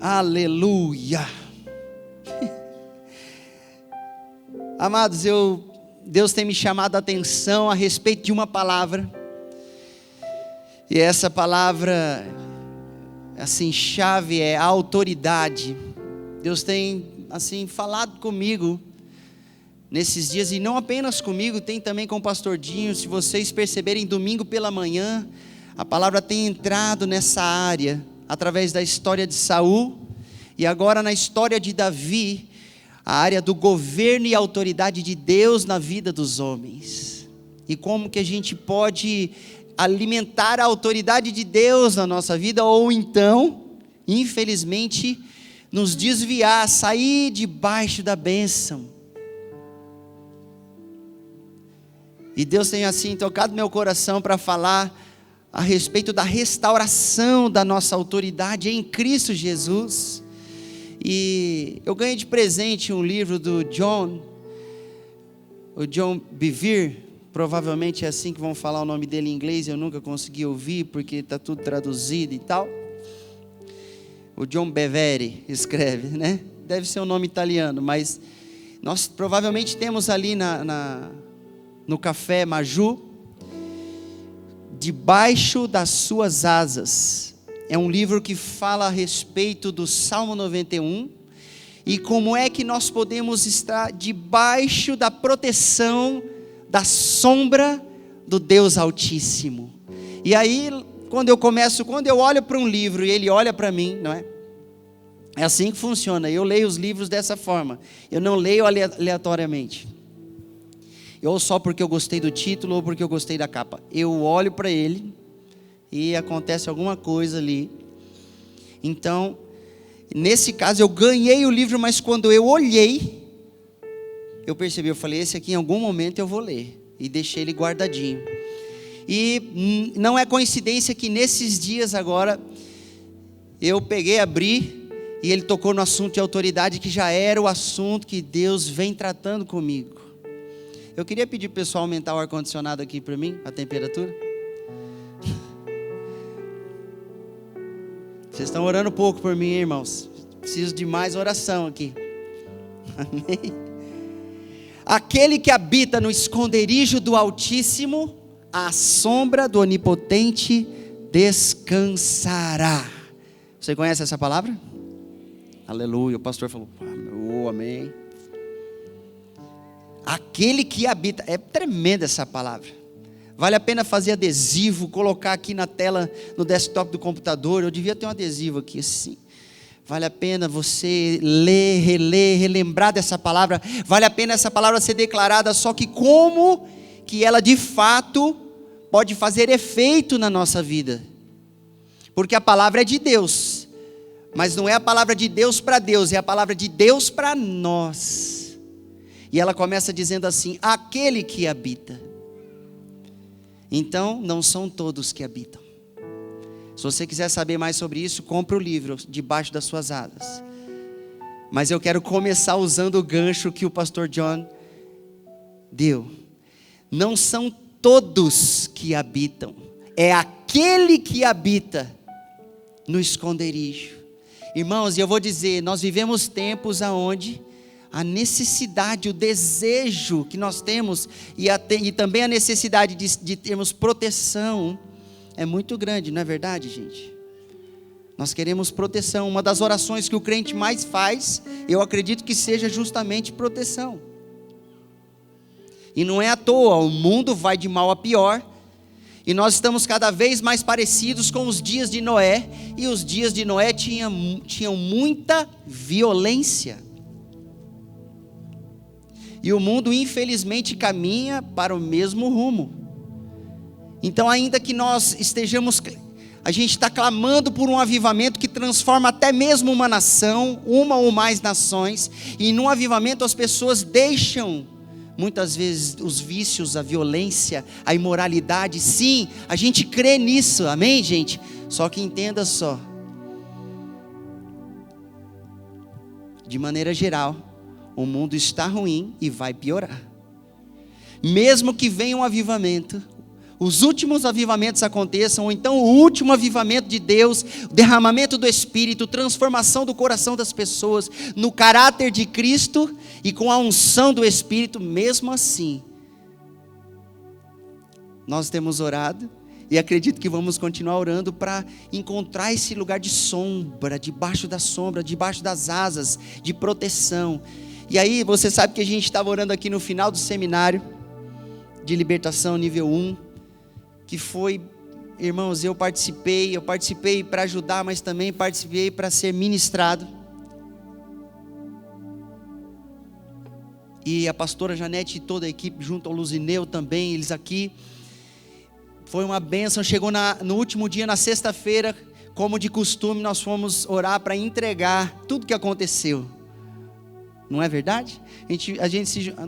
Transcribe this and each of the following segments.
Aleluia. Amados, Deus tem me chamado a atenção a respeito de uma palavra. E essa palavra, assim, chave é a autoridade. Deus tem, assim, falado comigo nesses dias, e não apenas comigo, tem também com o pastor Dinho. Se vocês perceberem, domingo pela manhã, a palavra tem entrado nessa área, através da história de Saul, e agora na história de Davi, a área do governo e autoridade de Deus na vida dos homens, e como que a gente pode alimentar a autoridade de Deus na nossa vida, ou então, infelizmente, nos desviar, sair debaixo da bênção. E Deus tem assim tocado meu coração para falar a respeito da restauração da nossa autoridade em Cristo Jesus. E eu ganhei de presente um livro do John Bevere, provavelmente é assim que vão falar o nome dele em inglês, eu nunca consegui ouvir, porque está tudo traduzido e tal. O John Bevere escreve, né? Deve ser um nome italiano, mas nós provavelmente temos ali no Café Maju, Debaixo das Suas Asas. É um livro que fala a respeito do Salmo 91 e como é que nós podemos estar debaixo da proteção, da sombra do Deus Altíssimo. E aí, quando eu olho para um livro e ele olha para mim, não é? É assim que funciona. Eu leio os livros dessa forma. Eu não leio aleatoriamente. Ou só porque eu gostei do título ou porque eu gostei da capa. Eu olho para ele e acontece alguma coisa ali. Então, nesse caso eu ganhei o livro, mas quando eu olhei, eu percebi, eu falei, esse aqui em algum momento eu vou ler. E deixei ele guardadinho. E não é coincidência que nesses dias agora, eu peguei, abri, e ele tocou no assunto de autoridade, que já era o assunto que Deus vem tratando comigo. Eu queria pedir para o pessoal aumentar o ar-condicionado aqui para mim, a temperatura. Vocês estão orando pouco por mim, hein, irmãos? Preciso de mais oração aqui. Amém. Aquele que habita no esconderijo do Altíssimo, à sombra do Onipotente descansará. Você conhece essa palavra? Aleluia. O pastor falou, amém. Aquele que habita, é tremenda essa palavra. Vale a pena fazer adesivo, colocar aqui na tela, no desktop do computador. Eu devia ter um adesivo aqui assim. Vale a pena você ler, reler, relembrar dessa palavra. Vale a pena essa palavra ser declarada, só que como que ela de fato pode fazer efeito na nossa vida. Porque a palavra é de Deus, mas não é a palavra de Deus para Deus, é a palavra de Deus para nós. E ela começa dizendo assim, aquele que habita. Então, não são todos que habitam. Se você quiser saber mais sobre isso, compre o livro, Debaixo das Suas Asas. Mas eu quero começar usando o gancho que o pastor John deu. Não são todos que habitam, é aquele que habita no esconderijo. Irmãos, e eu vou dizer, nós vivemos tempos aonde a necessidade, o desejo que nós temos e também a necessidade de termos proteção é muito grande, não é verdade, gente? Nós queremos proteção. Uma das orações que o crente mais faz, eu acredito que seja justamente proteção. E não é à toa, o mundo vai de mal a pior, e nós estamos cada vez mais parecidos com os dias de Noé, e os dias de Noé tinham muita violência. E o mundo infelizmente caminha para o mesmo rumo. Então ainda que nós estejamos, a gente está clamando por um avivamento que transforma até mesmo uma nação, uma ou mais nações. E num avivamento as pessoas deixam muitas vezes os vícios, a violência, a imoralidade. Sim, a gente crê nisso, amém, gente? Só que entenda só, de maneira geral, o mundo está ruim e vai piorar. Mesmo que venha um avivamento, os últimos avivamentos aconteçam, ou então o último avivamento de Deus, o derramamento do Espírito, transformação do coração das pessoas, no caráter de Cristo e com a unção do Espírito, mesmo assim, nós temos orado, e acredito que vamos continuar orando para encontrar esse lugar de sombra, debaixo da sombra, debaixo das asas, de proteção. E aí você sabe que a gente estava orando aqui no final do seminário, de libertação nível 1, que foi, irmãos, eu participei para ajudar, mas também participei para ser ministrado. E a pastora Janete e toda a equipe, junto ao Luzineu também, eles aqui, foi uma bênção. Chegou no último dia, na sexta-feira, como de costume, nós fomos orar para entregar tudo que aconteceu. Não é verdade?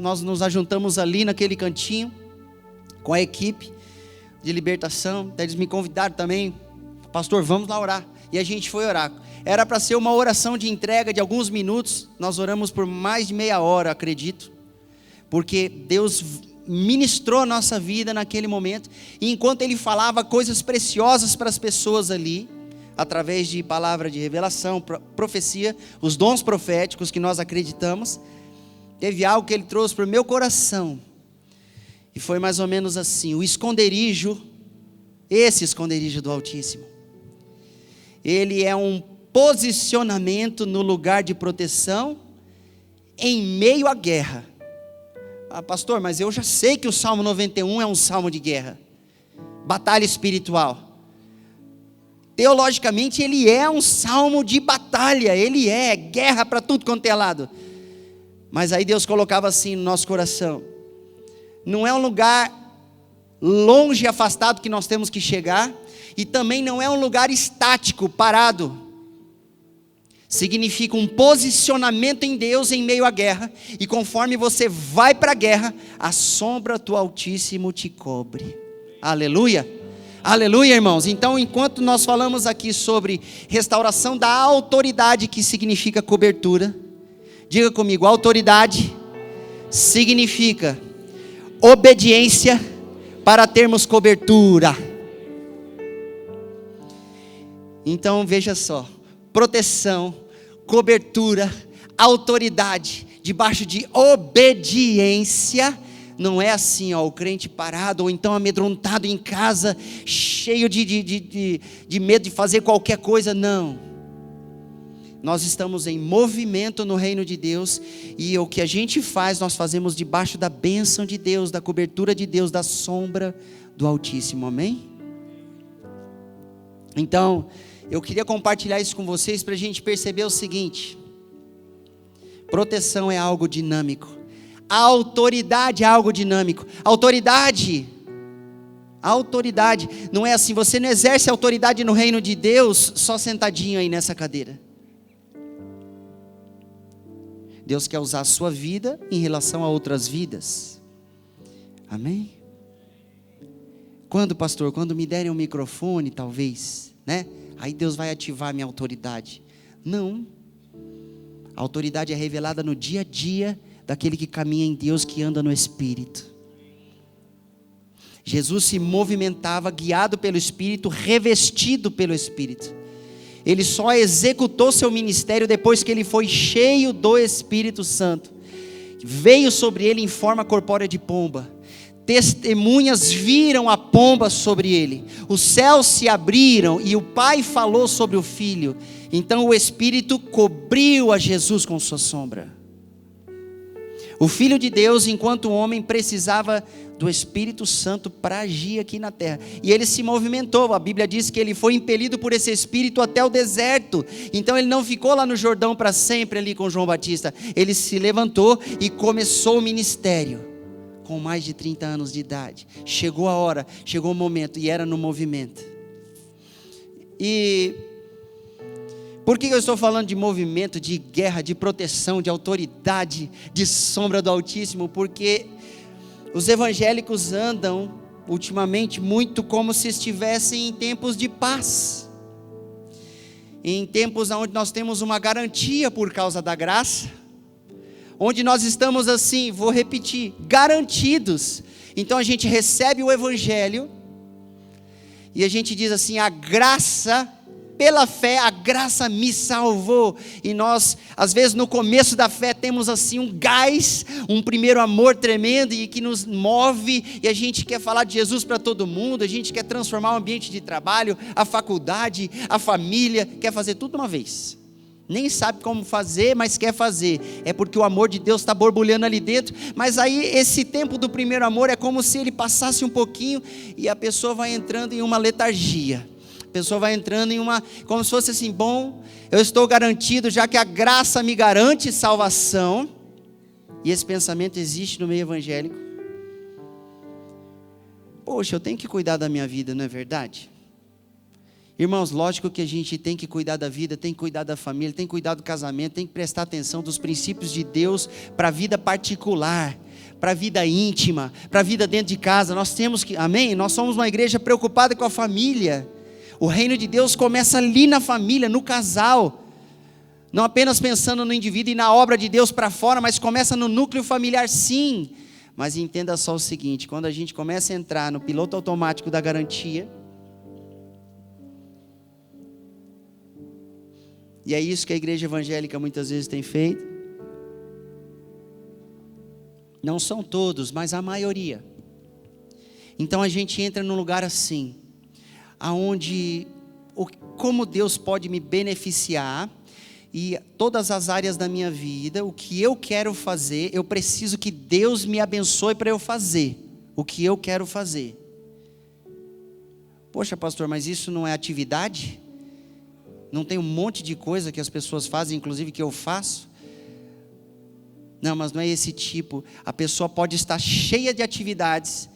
Nós nos ajuntamos ali naquele cantinho, com a equipe de libertação. Até eles me convidaram também, pastor, vamos lá orar. E a gente foi orar. Era para ser uma oração de entrega de alguns minutos. Nós oramos por mais de meia hora, acredito, porque Deus ministrou a nossa vida naquele momento. E enquanto Ele falava coisas preciosas para as pessoas ali, através de palavra de revelação, profecia, os dons proféticos que nós acreditamos, teve algo que Ele trouxe para o meu coração. E foi mais ou menos assim: o esconderijo, esse esconderijo do Altíssimo, ele é um posicionamento no lugar de proteção em meio à guerra. Ah, pastor, mas eu já sei que o Salmo 91 é um salmo de guerra, batalha espiritual. Teologicamente ele é um salmo de batalha, ele é guerra para tudo quanto é lado. Mas aí Deus colocava assim no nosso coração: não é um lugar longe e afastado que nós temos que chegar, e também não é um lugar estático, parado. Significa um posicionamento em Deus em meio à guerra, e conforme você vai para a guerra, a sombra do Altíssimo te cobre. Aleluia, aleluia, irmãos. Então, enquanto nós falamos aqui sobre restauração da autoridade, que significa cobertura, diga comigo: autoridade significa obediência para termos cobertura. Então veja só: proteção, cobertura, autoridade, debaixo de obediência. Não é assim, ó, o crente parado, ou então amedrontado em casa, cheio de medo de fazer qualquer coisa. Não. Nós estamos em movimento no reino de Deus, e o que a gente faz, nós fazemos debaixo da bênção de Deus, da cobertura de Deus, da sombra do Altíssimo, amém? Então, eu queria compartilhar isso com vocês para a gente perceber o seguinte: proteção é algo dinâmico, a autoridade é algo dinâmico. Autoridade não é assim, você não exerce autoridade no reino de Deus só sentadinho aí nessa cadeira. Deus quer usar a sua vida em relação a outras vidas. Amém? Quando, pastor? Quando me derem um microfone, talvez, né? Aí Deus vai ativar a minha autoridade. Não. A autoridade é revelada no dia a dia daquele que caminha em Deus, que anda no Espírito. Jesus se movimentava guiado pelo Espírito, revestido pelo Espírito. Ele só executou seu ministério depois que ele foi cheio do Espírito Santo. Veio sobre ele em forma corpórea de pomba. Testemunhas viram a pomba sobre ele. Os céus se abriram e o Pai falou sobre o Filho. Então o Espírito cobriu a Jesus com sua sombra. O Filho de Deus, enquanto homem, precisava do Espírito Santo para agir aqui na terra. E ele se movimentou. A Bíblia diz que ele foi impelido por esse Espírito até o deserto. Então ele não ficou lá no Jordão para sempre ali com João Batista. Ele se levantou e começou o ministério. Com mais de 30 anos de idade. Chegou a hora, chegou o momento, e era no movimento. E por que eu estou falando de movimento, de guerra, de proteção, de autoridade, de sombra do Altíssimo? Porque os evangélicos andam ultimamente muito como se estivessem em tempos de paz, em tempos onde nós temos uma garantia por causa da graça, onde nós estamos assim, vou repetir, garantidos. Então a gente recebe o Evangelho, E a gente diz assim, a graça, pela fé, a graça me salvou. E nós, às vezes no começo da fé, temos assim um gás, um primeiro amor tremendo e que nos move. E a gente quer falar de Jesus para todo mundo, a gente quer transformar o ambiente de trabalho, a faculdade, a família, quer fazer tudo de uma vez. Nem sabe como fazer, mas quer fazer. É porque o amor de Deus está borbulhando ali dentro. Mas aí esse tempo do primeiro amor é como se ele passasse um pouquinho e a pessoa vai entrando em uma letargia. A pessoa vai entrando em uma, como se fosse assim, bom, eu estou garantido, já que a graça me garante salvação. E esse pensamento existe no meio evangélico. Poxa, eu tenho que cuidar da minha vida, não é verdade? Irmãos, lógico que a gente tem que cuidar da vida, tem que cuidar da família, tem que cuidar do casamento, tem que prestar atenção dos princípios de Deus para a vida particular, para a vida íntima, para a vida dentro de casa. Nós temos que, amém? Nós somos uma igreja preocupada com a família. O reino de Deus começa ali na família, no casal. Não apenas pensando no indivíduo e na obra de Deus para fora, mas começa no núcleo familiar, sim. Mas entenda só o seguinte, quando a gente começa a entrar no piloto automático da garantia, e é isso que a igreja evangélica muitas vezes tem feito. Não são todos, mas a maioria. Então a gente entra num lugar assim, aonde como Deus pode me beneficiar, e todas as áreas da minha vida, o que eu quero fazer, eu preciso que Deus me abençoe para eu fazer o que eu quero fazer. Poxa, pastor, mas isso não é atividade? Não tem um monte de coisa que as pessoas fazem, inclusive que eu faço? Não, mas não é esse tipo. A pessoa pode estar cheia de atividades,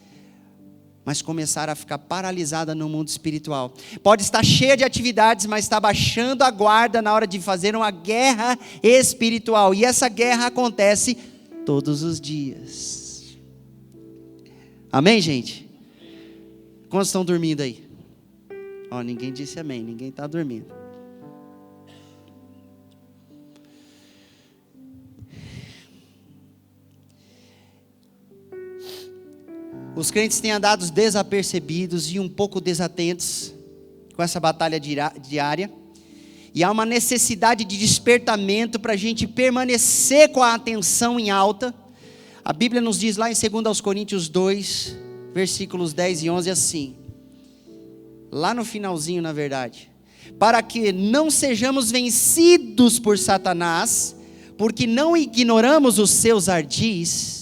mas começar a ficar paralisada no mundo espiritual. Pode estar cheia de atividades, mas está baixando a guarda na hora de fazer uma guerra espiritual. E essa guerra acontece todos os dias. Amém, gente? Quantos estão dormindo aí? Ó, ninguém disse amém, ninguém está dormindo. Os crentes têm andado desapercebidos e um pouco desatentos com essa batalha diária. E há uma necessidade de despertamento para a gente permanecer com a atenção em alta. A Bíblia nos diz lá em 2 Coríntios 2, versículos 10 e 11 assim. Lá no finalzinho, na verdade. Para que não sejamos vencidos por Satanás, porque não ignoramos os seus ardis.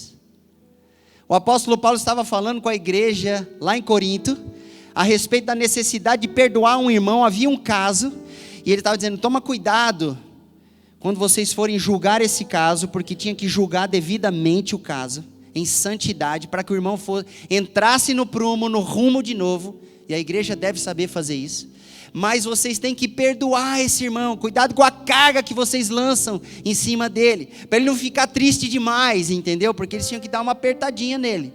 O apóstolo Paulo estava falando com a igreja lá em Corinto, a respeito da necessidade de perdoar um irmão. Havia um caso, e ele estava dizendo, toma cuidado, quando vocês forem julgar esse caso, porque tinha que julgar devidamente o caso, em santidade, para que o irmão entrasse no prumo, no rumo de novo, e a igreja deve saber fazer isso. Mas vocês têm que perdoar esse irmão, cuidado com a carga que vocês lançam em cima dele, para ele não ficar triste demais, entendeu? Porque eles tinham que dar uma apertadinha nele.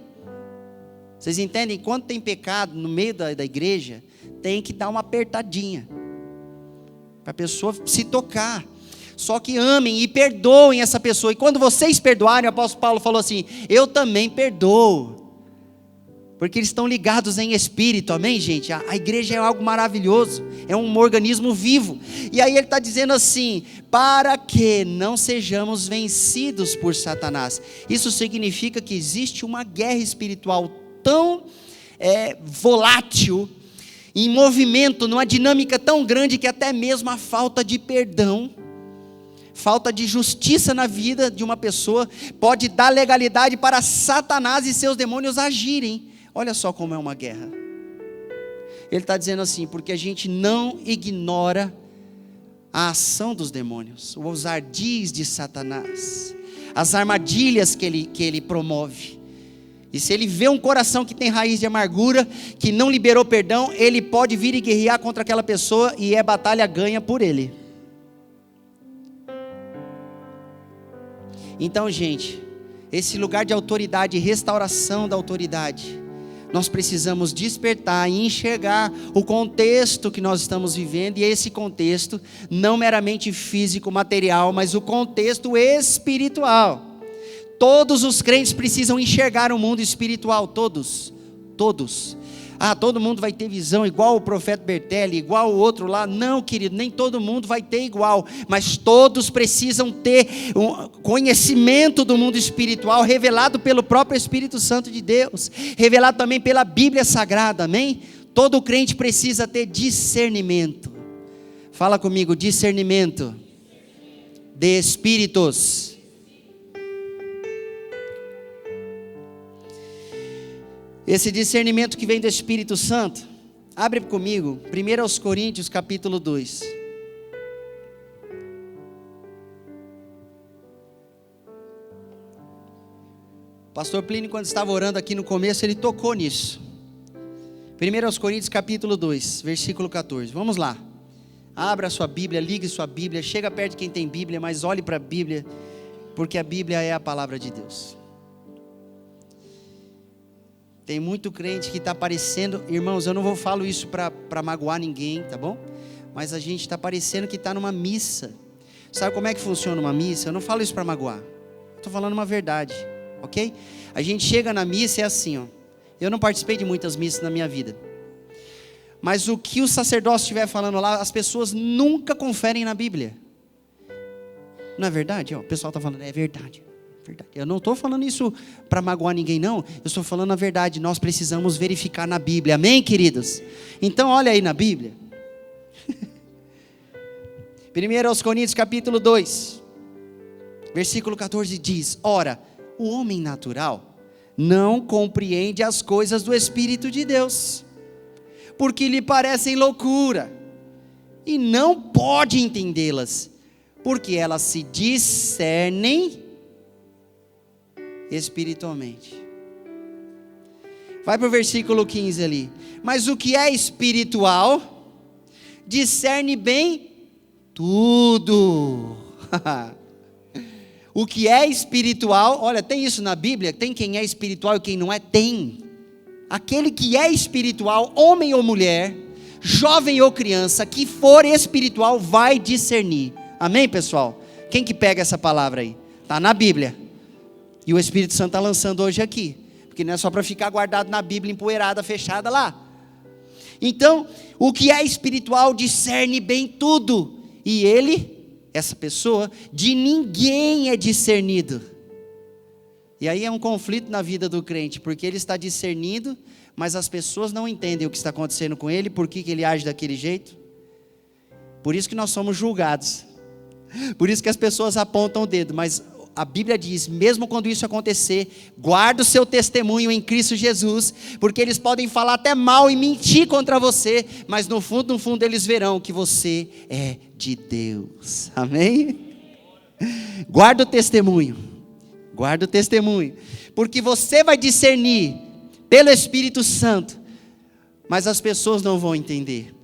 Vocês entendem? Quando tem pecado no meio da igreja, tem que dar uma apertadinha, para a pessoa se tocar. Só que amem e perdoem essa pessoa, e quando vocês perdoarem, o apóstolo Paulo falou assim, eu também perdoo. Porque eles estão ligados em espírito, amém, gente? A igreja é algo maravilhoso, é um organismo vivo. E aí ele está dizendo assim, para que não sejamos vencidos por Satanás. Isso significa que existe uma guerra espiritual tão volátil, em movimento, numa dinâmica tão grande, que até mesmo a falta de perdão, falta de justiça na vida de uma pessoa, pode dar legalidade para Satanás e seus demônios agirem. Olha só como é uma guerra. Ele está dizendo assim, porque a gente não ignora a ação dos demônios, os ardis de Satanás, as armadilhas que ele promove. E se ele vê um coração que tem raiz de amargura, que não liberou perdão, ele pode vir e guerrear contra aquela pessoa, e é batalha ganha por ele. Então, gente, esse lugar de autoridade, restauração da autoridade, nós precisamos despertar e enxergar o contexto que nós estamos vivendo, e esse contexto não meramente físico, material, mas o contexto espiritual. Todos os crentes precisam enxergar o mundo espiritual, todos. todo mundo vai ter visão igual o profeta Bertelli, igual o outro lá. Não, querido, nem todo mundo vai ter igual, mas todos precisam ter um conhecimento do mundo espiritual, revelado pelo próprio Espírito Santo de Deus, revelado também pela Bíblia Sagrada, amém? Todo crente precisa ter discernimento. Fala comigo, discernimento de espíritos. Esse discernimento que vem do Espírito Santo, abre comigo, 1 Coríntios capítulo 2. Pastor Plínio, quando estava orando aqui no começo, ele tocou nisso. 1 Coríntios capítulo 2, versículo 14, vamos lá. Abra a sua Bíblia, ligue sua Bíblia, chega perto de quem tem Bíblia, mas olhe para a Bíblia, porque a Bíblia é a palavra de Deus. Tem muito crente que está parecendo, irmãos, eu não vou falar isso para magoar ninguém, tá bom? Mas a gente está parecendo que está numa missa. Sabe como é que funciona uma missa? Eu não falo isso para magoar, estou falando uma verdade, ok? A gente chega na missa e é assim, ó. Eu não participei de muitas missas na minha vida, mas o que o sacerdote estiver falando lá, as pessoas nunca conferem na Bíblia. Não é verdade? Ó, o pessoal está falando, é verdade. Verdade. Eu não estou falando isso para magoar ninguém, não. Eu estou falando a verdade. Nós precisamos verificar na Bíblia. Amém, queridos? Então, olha aí na Bíblia. 1 Coríntios capítulo 2, versículo 14 diz: ora, o homem natural não compreende as coisas do Espírito de Deus, porque lhe parecem loucura, e não pode entendê-las, porque elas se discernem espiritualmente. Vai para o versículo 15 ali. Mas o que é espiritual discerne bem tudo. O que é espiritual, olha, tem isso na Bíblia, tem quem é espiritual e quem não é, tem. Aquele que é espiritual, homem ou mulher, jovem ou criança, que for espiritual, vai discernir. Amém, pessoal? Quem que pega essa palavra aí? Está na Bíblia. E o Espírito Santo está lançando hoje aqui, porque não é só para ficar guardado na Bíblia, empoeirada, fechada lá. Então, o que é espiritual discerne bem tudo, e ele, essa pessoa, de ninguém é discernido. E aí é um conflito na vida do crente, porque ele está discernindo, mas as pessoas não entendem o que está acontecendo com ele, por que ele age daquele jeito. Por isso que nós somos julgados, por isso que as pessoas apontam o dedo, mas a Bíblia diz, mesmo quando isso acontecer, guarda o seu testemunho em Cristo Jesus, porque eles podem falar até mal e mentir contra você, mas no fundo eles verão que você é de Deus, amém? Guarda o testemunho, porque você vai discernir pelo Espírito Santo, mas as pessoas não vão entender.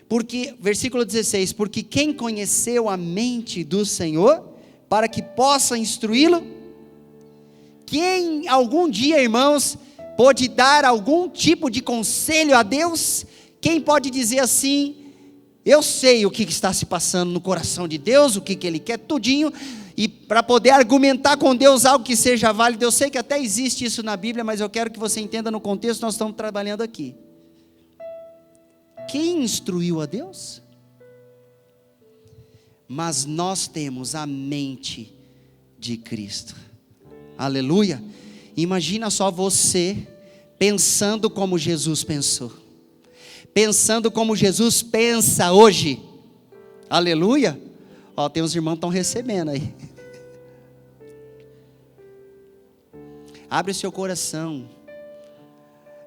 Porque, versículo 16, porque quem conheceu a mente do Senhor, para que possa instruí-lo? Quem algum dia, irmãos, pode dar algum tipo de conselho a Deus? Quem pode dizer assim, eu sei o que está se passando no coração de Deus, o que Ele quer, tudinho, e para poder argumentar com Deus algo que seja válido. Eu sei que até existe isso na Bíblia, mas eu quero que você entenda no contexto que nós estamos trabalhando aqui. Quem instruiu a Deus? Mas nós temos a mente de Cristo, aleluia. Imagina só você pensando como Jesus pensou, pensando como Jesus pensa hoje, aleluia. Ó, tem uns irmãos que estão recebendo aí. Abre o seu coração,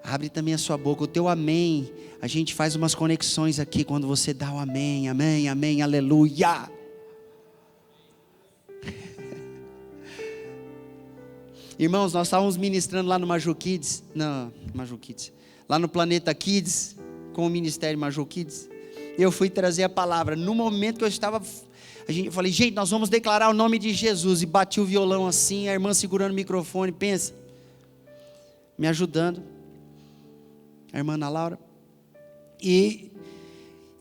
abre também a sua boca, o teu amém. A gente faz umas conexões aqui quando você dá o amém, amém, amém, aleluia. Irmãos, nós estávamos ministrando lá no Maju Kids, lá no Planeta Kids, com o Ministério Maju Kids. Eu fui trazer a palavra. No momento que eu estava, eu falei, gente, nós vamos declarar o nome de Jesus. E bati o violão assim, a irmã segurando o microfone, pensa, me ajudando, a irmã Ana Laura. E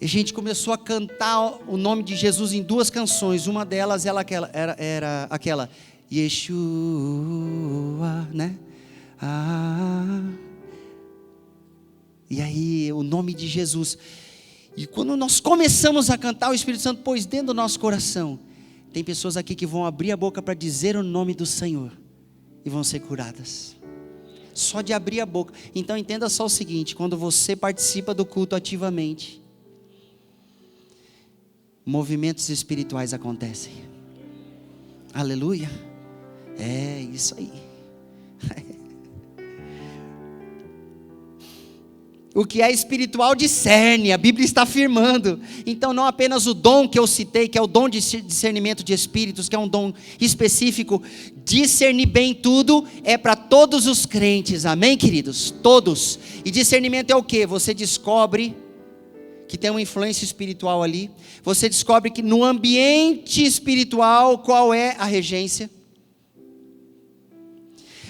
a gente começou a cantar o nome de Jesus em duas canções. Uma delas era aquela Yeshua, né? E aí, o nome de Jesus. E quando nós começamos a cantar, o Espírito Santo pôs dentro do nosso coração. Tem pessoas aqui que vão abrir a boca para dizer o nome do Senhor e vão ser curadas. Só de abrir a boca. Então entenda só o seguinte: quando você participa do culto ativamente, movimentos espirituais acontecem. Aleluia. É isso aí. O que é espiritual discerne, a Bíblia está afirmando. Então não apenas o dom que eu citei, que é o dom de discernimento de espíritos, que é um dom específico, discernir bem tudo é para todos os crentes, amém, queridos? Todos. E discernimento é o que? Você descobre que tem uma influência espiritual ali, você descobre que no ambiente espiritual, qual é a regência.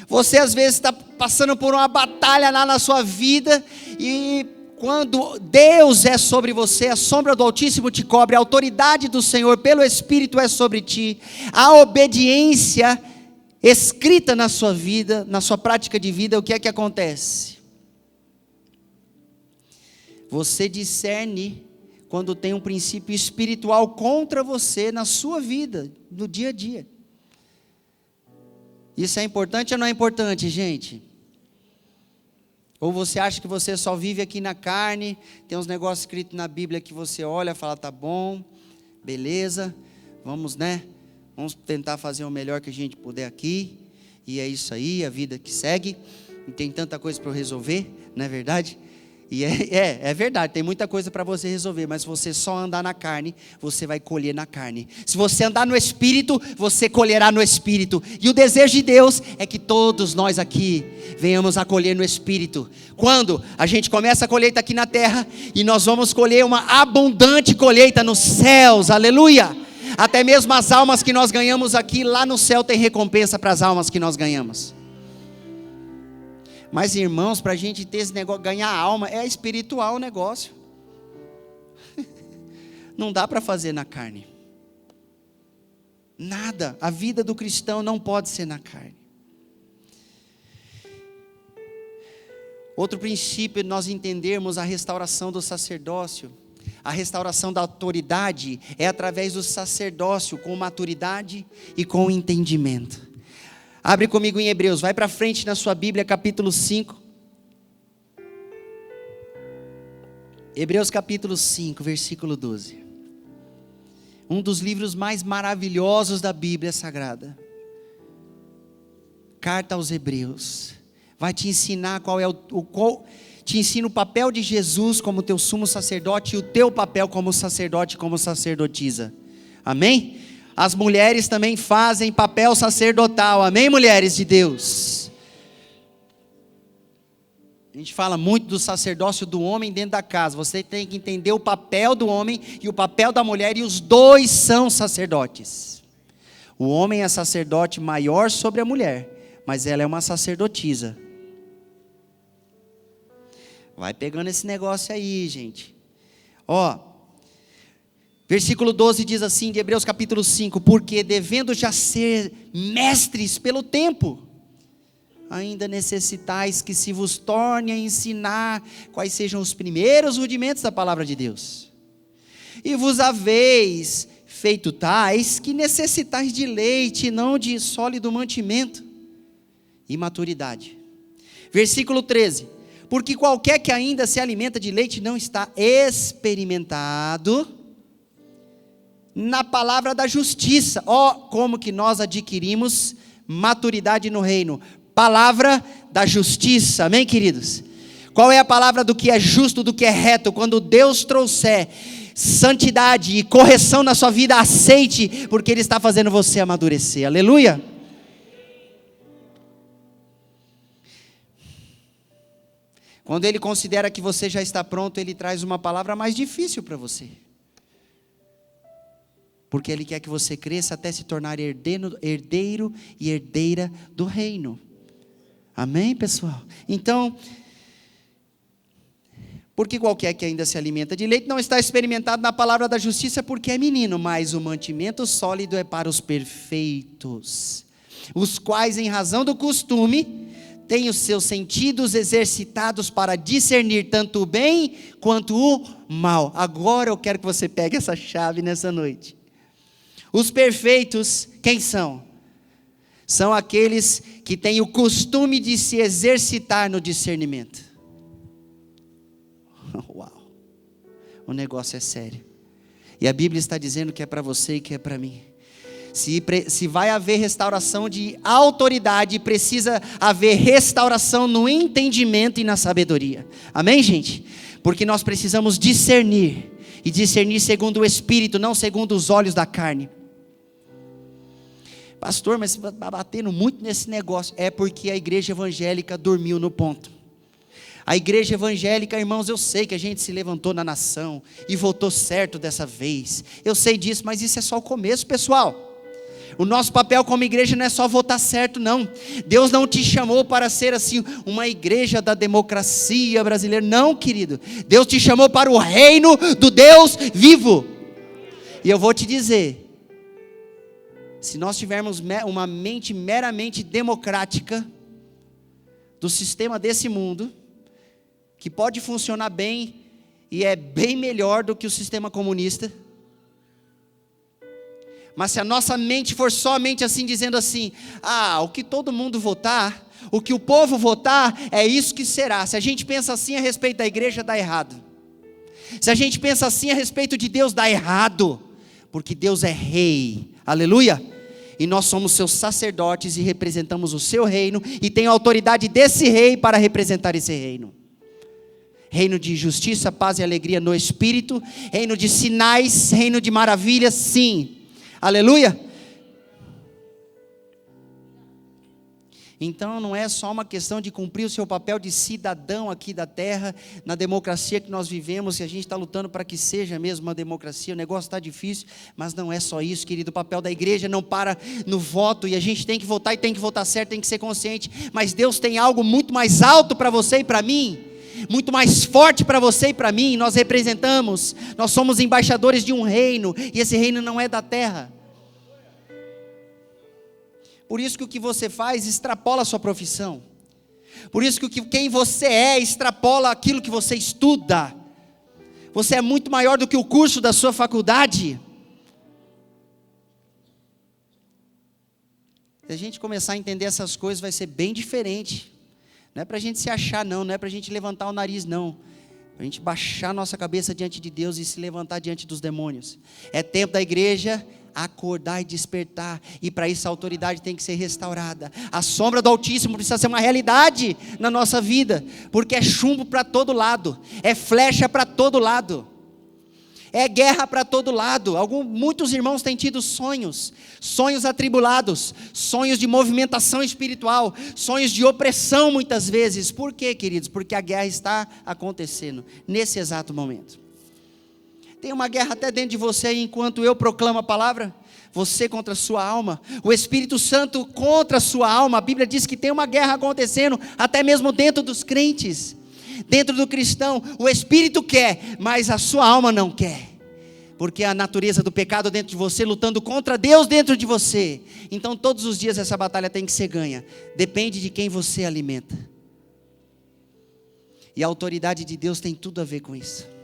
Você às vezes está passando por uma batalha lá na sua vida, e quando Deus é sobre você, a sombra do Altíssimo te cobre, a autoridade do Senhor pelo Espírito é sobre ti, a obediência escrita na sua vida, na sua prática de vida, o que é que acontece? Você discerne quando tem um princípio espiritual contra você na sua vida, no dia a dia. Isso é importante ou não é importante, gente? Ou você acha que você só vive aqui na carne, tem uns negócios escritos na Bíblia que você olha e fala, tá bom, beleza, vamos, vamos tentar fazer o melhor que a gente puder aqui, e é isso aí, a vida que segue, e tem tanta coisa para eu resolver, não é verdade? E é verdade, tem muita coisa para você resolver, mas se você só andar na carne, você vai colher na carne. Se você andar no Espírito, você colherá no Espírito. E o desejo de Deus é que todos nós aqui venhamos a colher no Espírito. Quando a gente começa a colheita aqui na terra, e nós vamos colher uma abundante colheita nos céus, aleluia! Até mesmo as almas que nós ganhamos aqui, lá no céu tem recompensa para as almas que nós ganhamos. Mas irmãos, para a gente ter esse negócio, ganhar alma, é espiritual o negócio. Não dá para fazer na carne. Nada, a vida do cristão não pode ser na carne. Outro princípio é nós entendermos a restauração do sacerdócio. A restauração da autoridade é através do sacerdócio, com maturidade e com entendimento. Abre comigo em Hebreus, vai para frente na sua Bíblia, capítulo 5. Hebreus capítulo 5, versículo 12. Um dos livros mais maravilhosos da Bíblia Sagrada. Carta aos Hebreus. Vai te ensinar te ensina o papel de Jesus como teu sumo sacerdote e o teu papel como sacerdote, como sacerdotisa. Amém? As mulheres também fazem papel sacerdotal, amém, mulheres de Deus? A gente fala muito do sacerdócio do homem dentro da casa. Você tem que entender o papel do homem e o papel da mulher, e os dois são sacerdotes. O homem é sacerdote maior sobre a mulher, mas ela é uma sacerdotisa. Vai pegando esse negócio aí, gente. Versículo 12 diz assim, de Hebreus capítulo 5, porque devendo já ser mestres pelo tempo, ainda necessitais que se vos torne a ensinar quais sejam os primeiros rudimentos da palavra de Deus. E vos haveis feito tais que necessitais de leite, não de sólido mantimento e maturidade. Versículo 13, porque qualquer que ainda se alimenta de leite não está experimentado na palavra da justiça. Como que nós adquirimos maturidade no reino? Palavra da justiça, amém, queridos? Qual é a palavra do que é justo, do que é reto? Quando Deus trouxer santidade e correção na sua vida, aceite, porque Ele está fazendo você amadurecer, aleluia. Quando Ele considera que você já está pronto, Ele traz uma palavra mais difícil para você. Porque Ele quer que você cresça até se tornar herdeiro e herdeira do reino. Amém, pessoal? Então, porque qualquer que ainda se alimenta de leite não está experimentado na palavra da justiça, porque é menino, mas o mantimento sólido é para os perfeitos, os quais em razão do costume tem os seus sentidos exercitados para discernir tanto o bem quanto o mal. Agora eu quero que você pegue essa chave nessa noite. Os perfeitos, quem são? São aqueles que têm o costume de se exercitar no discernimento. Uau, o negócio é sério. E a Bíblia está dizendo que é para você e que é para mim. Se vai haver restauração de autoridade, precisa haver restauração no entendimento e na sabedoria. Amém, gente? Porque nós precisamos discernir, e discernir segundo o Espírito, não segundo os olhos da carne. Pastor, mas você está batendo muito nesse negócio. É porque a igreja evangélica dormiu no ponto. A igreja evangélica, irmãos, eu sei que a gente se levantou na nação e votou certo dessa vez. Eu sei disso, mas isso é só o começo, pessoal. O nosso papel como igreja não é só votar certo, não. Deus não te chamou para ser assim, uma igreja da democracia brasileira. Não, querido. Deus te chamou para o reino do Deus vivo. E eu vou te dizer, se nós tivermos uma mente meramente democrática, do sistema desse mundo, que pode funcionar bem, e é bem melhor do que o sistema comunista, mas se a nossa mente for somente assim, dizendo assim, o que todo mundo votar, o que o povo votar, é isso que será. Se a gente pensa assim a respeito da igreja, dá errado. Se a gente pensa assim a respeito de Deus, dá errado. Porque Deus é rei, aleluia. E nós somos seus sacerdotes e representamos o seu reino, e tem a autoridade desse rei para representar esse reino. Reino de justiça, paz e alegria no Espírito, reino de sinais, reino de maravilhas, sim. Aleluia. Então não é só uma questão de cumprir o seu papel de cidadão aqui da terra, na democracia que nós vivemos, e a gente está lutando para que seja mesmo uma democracia. O negócio está difícil, mas não é só isso, querido. O papel da igreja não para no voto, e a gente tem que votar e tem que votar certo, tem que ser consciente, mas Deus tem algo muito mais alto para você e para mim, muito mais forte para você e para mim. Nós representamos, nós somos embaixadores de um reino, e esse reino não é da terra. Por isso que o que você faz extrapola a sua profissão. Por isso que quem você é extrapola aquilo que você estuda. Você é muito maior do que o curso da sua faculdade. Se a gente começar a entender essas coisas, vai ser bem diferente. Não é para a gente se achar, não é para a gente levantar o nariz, não. Para a gente baixar a nossa cabeça diante de Deus e se levantar diante dos demônios. É tempo da igreja acordar e despertar, e para isso a autoridade tem que ser restaurada. A sombra do Altíssimo precisa ser uma realidade na nossa vida, porque é chumbo para todo lado, é flecha para todo lado, é guerra para todo lado. Muitos irmãos têm tido sonhos atribulados, sonhos de movimentação espiritual, sonhos de opressão muitas vezes. Por quê, queridos? Porque a guerra está acontecendo nesse exato momento. Tem uma guerra até dentro de você, enquanto eu proclamo a palavra, você contra a sua alma, o Espírito Santo contra a sua alma. A Bíblia diz que tem uma guerra acontecendo, até mesmo dentro dos crentes, dentro do cristão. O Espírito quer, mas a sua alma não quer, porque a natureza do pecado dentro de você, lutando contra Deus dentro de você. Então todos os dias essa batalha tem que ser ganha, depende de quem você alimenta, e a autoridade de Deus tem tudo a ver com isso.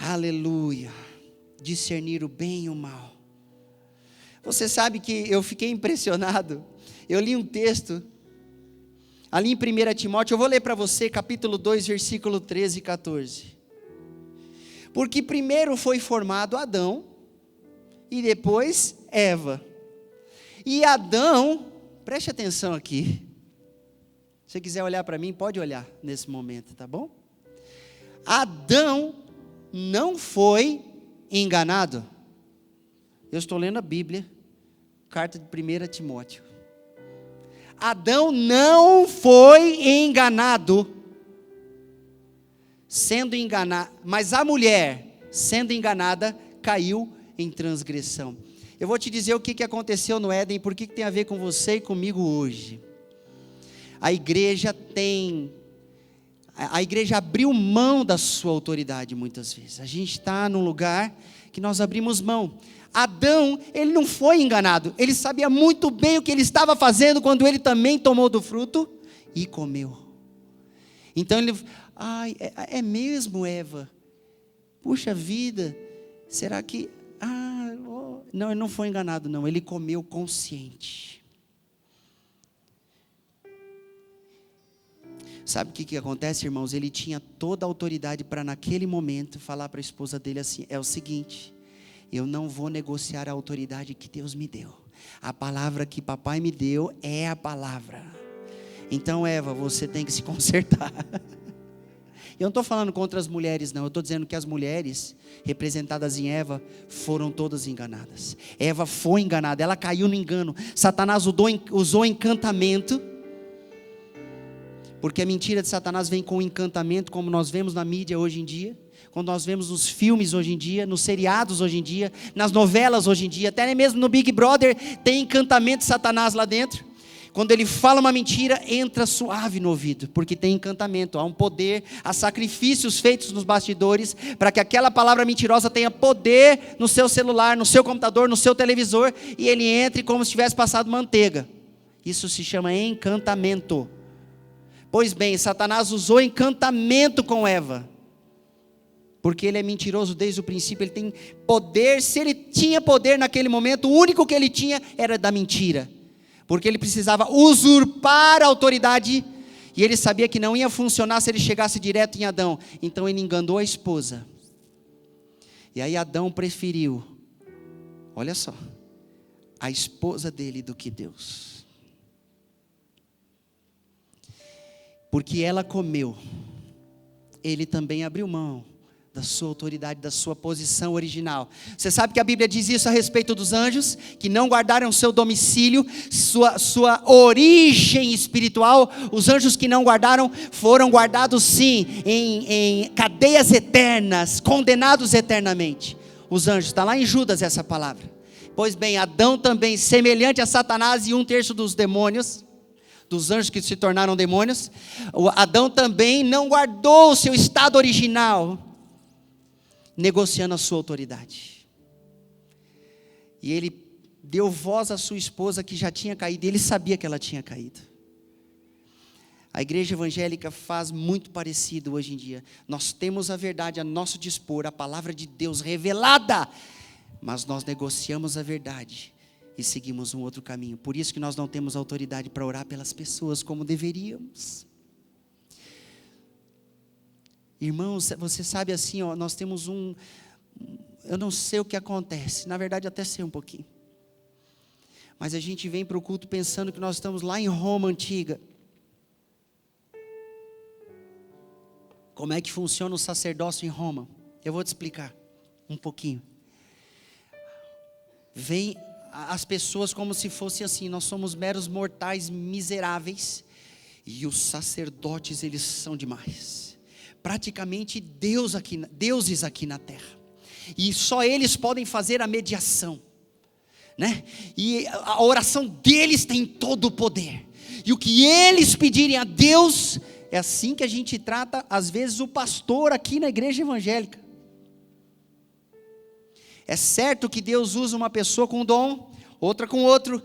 Aleluia. Discernir o bem e o mal. Você sabe que eu fiquei impressionado. Eu li um texto ali em 1 Timóteo. Eu vou ler para você, capítulo 2, versículo 13 e 14. Porque primeiro foi formado Adão, e depois Eva. E Adão, preste atenção aqui. Se você quiser olhar para mim, pode olhar nesse momento, tá bom? Adão não foi enganado. Eu estou lendo a Bíblia, carta de 1 Timóteo. Adão não foi enganado, sendo enganado, mas a mulher, sendo enganada, caiu em transgressão. Eu vou te dizer o que aconteceu no Éden, por que tem a ver com você e comigo hoje. A igreja abriu mão da sua autoridade muitas vezes. A gente está num lugar que nós abrimos mão. Adão, ele não foi enganado, ele sabia muito bem o que ele estava fazendo quando ele também tomou do fruto e comeu. Então ele, é mesmo, Eva? Puxa vida, será que... Não, ele não foi enganado não, ele comeu consciente. Sabe o que acontece, irmãos? Ele tinha toda a autoridade para naquele momento falar para a esposa dele assim, é o seguinte, eu não vou negociar a autoridade que Deus me deu. A palavra que papai me deu é a palavra. Então, Eva, você tem que se consertar. Eu não estou falando contra as mulheres não, eu estou dizendo que as mulheres representadas em Eva foram todas enganadas. Eva foi enganada, ela caiu no engano. Satanás usou encantamento, porque a mentira de Satanás vem com encantamento, como nós vemos na mídia hoje em dia, quando nós vemos nos filmes hoje em dia, nos seriados hoje em dia, nas novelas hoje em dia, até mesmo no Big Brother tem encantamento de Satanás lá dentro. Quando ele fala uma mentira, entra suave no ouvido, porque tem encantamento, há um poder, há sacrifícios feitos nos bastidores, para que aquela palavra mentirosa tenha poder no seu celular, no seu computador, no seu televisor, e ele entre como se tivesse passado manteiga. Isso se chama encantamento. Pois bem, Satanás usou encantamento com Eva, porque ele é mentiroso desde o princípio, ele tem poder. Se ele tinha poder naquele momento, o único que ele tinha era da mentira, porque ele precisava usurpar a autoridade, e ele sabia que não ia funcionar se ele chegasse direto em Adão, então ele enganou a esposa, e aí Adão preferiu, olha só, a esposa dele do que Deus, porque ela comeu, ele também abriu mão da sua autoridade, da sua posição original. Você sabe que a Bíblia diz isso a respeito dos anjos, que não guardaram seu domicílio, sua origem espiritual. Os anjos que não guardaram, foram guardados sim, em cadeias eternas, condenados eternamente. Os anjos, está lá em Judas essa palavra. Pois bem, Adão também, semelhante a Satanás e 1/3 dos demônios, dos anjos que se tornaram demônios, Adão também não guardou o seu estado original, negociando a sua autoridade, e ele deu voz à sua esposa que já tinha caído, ele sabia que ela tinha caído. A igreja evangélica faz muito parecido hoje em dia. Nós temos a verdade a nosso dispor, a palavra de Deus revelada, mas nós negociamos a verdade e seguimos um outro caminho. Por isso que nós não temos autoridade para orar pelas pessoas como deveríamos. Irmãos, você sabe assim, nós temos eu não sei o que acontece, na verdade até sei um pouquinho, mas a gente vem para o culto pensando que nós estamos lá em Roma antiga. Como é que funciona o sacerdócio em Roma? Eu vou te explicar um pouquinho. Vem as pessoas como se fosse assim, nós somos meros mortais miseráveis, e os sacerdotes, eles são demais, praticamente deuses aqui na terra, e só eles podem fazer a mediação, né? E a oração deles tem todo o poder, e o que eles pedirem a Deus, é assim que a gente trata às vezes o pastor aqui na igreja evangélica. É certo que Deus usa uma pessoa com um dom, outra com outro.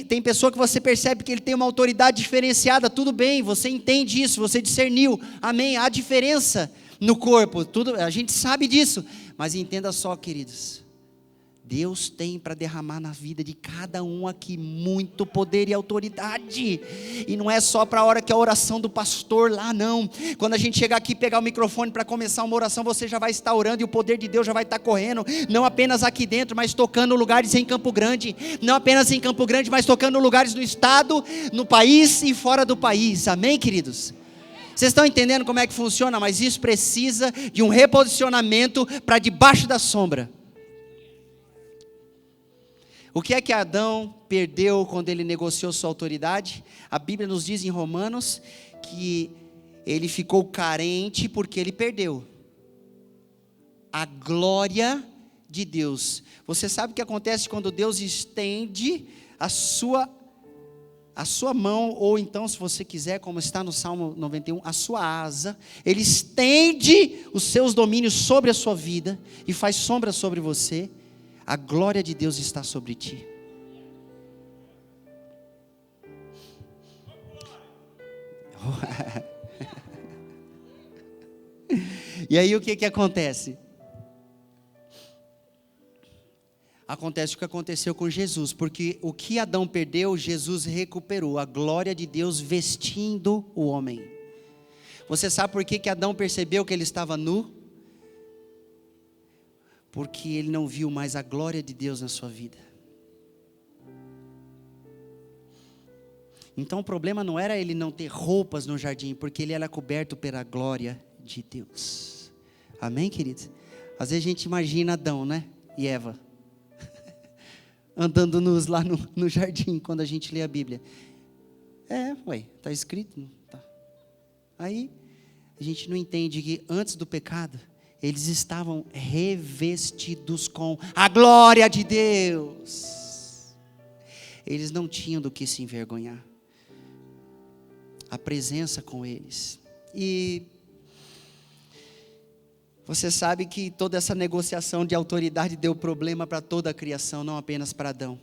Tem pessoa que você percebe que ele tem uma autoridade diferenciada, tudo bem, você entende isso, você discerniu, amém, há diferença no corpo, a gente sabe disso, mas entenda só, queridos, Deus tem para derramar na vida de cada um aqui muito poder e autoridade, e não é só para a hora que é a oração do pastor lá não. Quando a gente chegar aqui e pegar o microfone para começar uma oração, você já vai estar orando e o poder de Deus já vai estar correndo, não apenas aqui dentro, mas tocando lugares em Campo Grande, não apenas em Campo Grande, mas tocando lugares no estado, no país e fora do país, amém, queridos? Vocês estão entendendo como é que funciona? Mas isso precisa de um reposicionamento para debaixo da sombra. O que é que Adão perdeu quando ele negociou sua autoridade? A Bíblia nos diz em Romanos que ele ficou carente porque ele perdeu a glória de Deus. Você sabe o que acontece quando Deus estende a sua a sua mão, ou então, se você quiser, como está no Salmo 91, a sua asa, Ele estende os seus domínios sobre a sua vida e faz sombra sobre você, a glória de Deus está sobre ti. E aí o que acontece? Acontece o que aconteceu com Jesus, porque o que Adão perdeu, Jesus recuperou, a glória de Deus vestindo o homem. Você sabe por que Adão percebeu que ele estava nu? Porque ele não viu mais a glória de Deus na sua vida. Então o problema não era ele não ter roupas no jardim, porque ele era coberto pela glória de Deus. Amém, queridos? Às vezes a gente imagina Adão, né? E Eva andando nus lá no jardim, quando a gente lê a Bíblia. Está escrito? Tá. Aí, a gente não entende que antes do pecado, eles estavam revestidos com a glória de Deus. Eles não tinham do que se envergonhar. A presença com eles. E você sabe que toda essa negociação de autoridade deu problema para toda a criação, não apenas para Adão.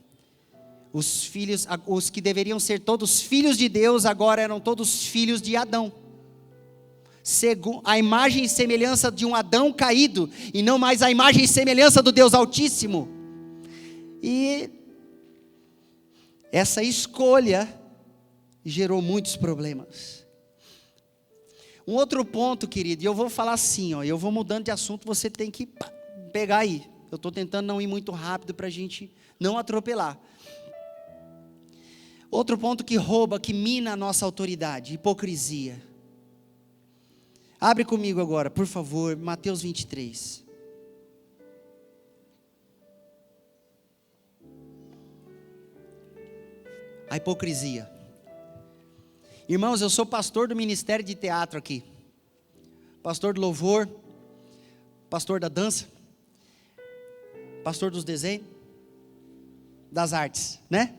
Os filhos, os que deveriam ser todos filhos de Deus, agora eram todos filhos de Adão. A imagem e semelhança de um Adão caído, e não mais a imagem e semelhança do Deus Altíssimo. E essa escolha gerou muitos problemas. Um outro ponto, querido, e eu vou falar assim, eu vou mudando de assunto, você tem que pegar aí. Eu estou tentando não ir muito rápido para a gente não atropelar. Outro ponto que rouba, que mina a nossa autoridade, hipocrisia. Abre comigo agora, por favor, Mateus 23. A hipocrisia. Irmãos, eu sou pastor do ministério de teatro aqui. Pastor do louvor, pastor da dança, pastor dos desenhos, das artes, né?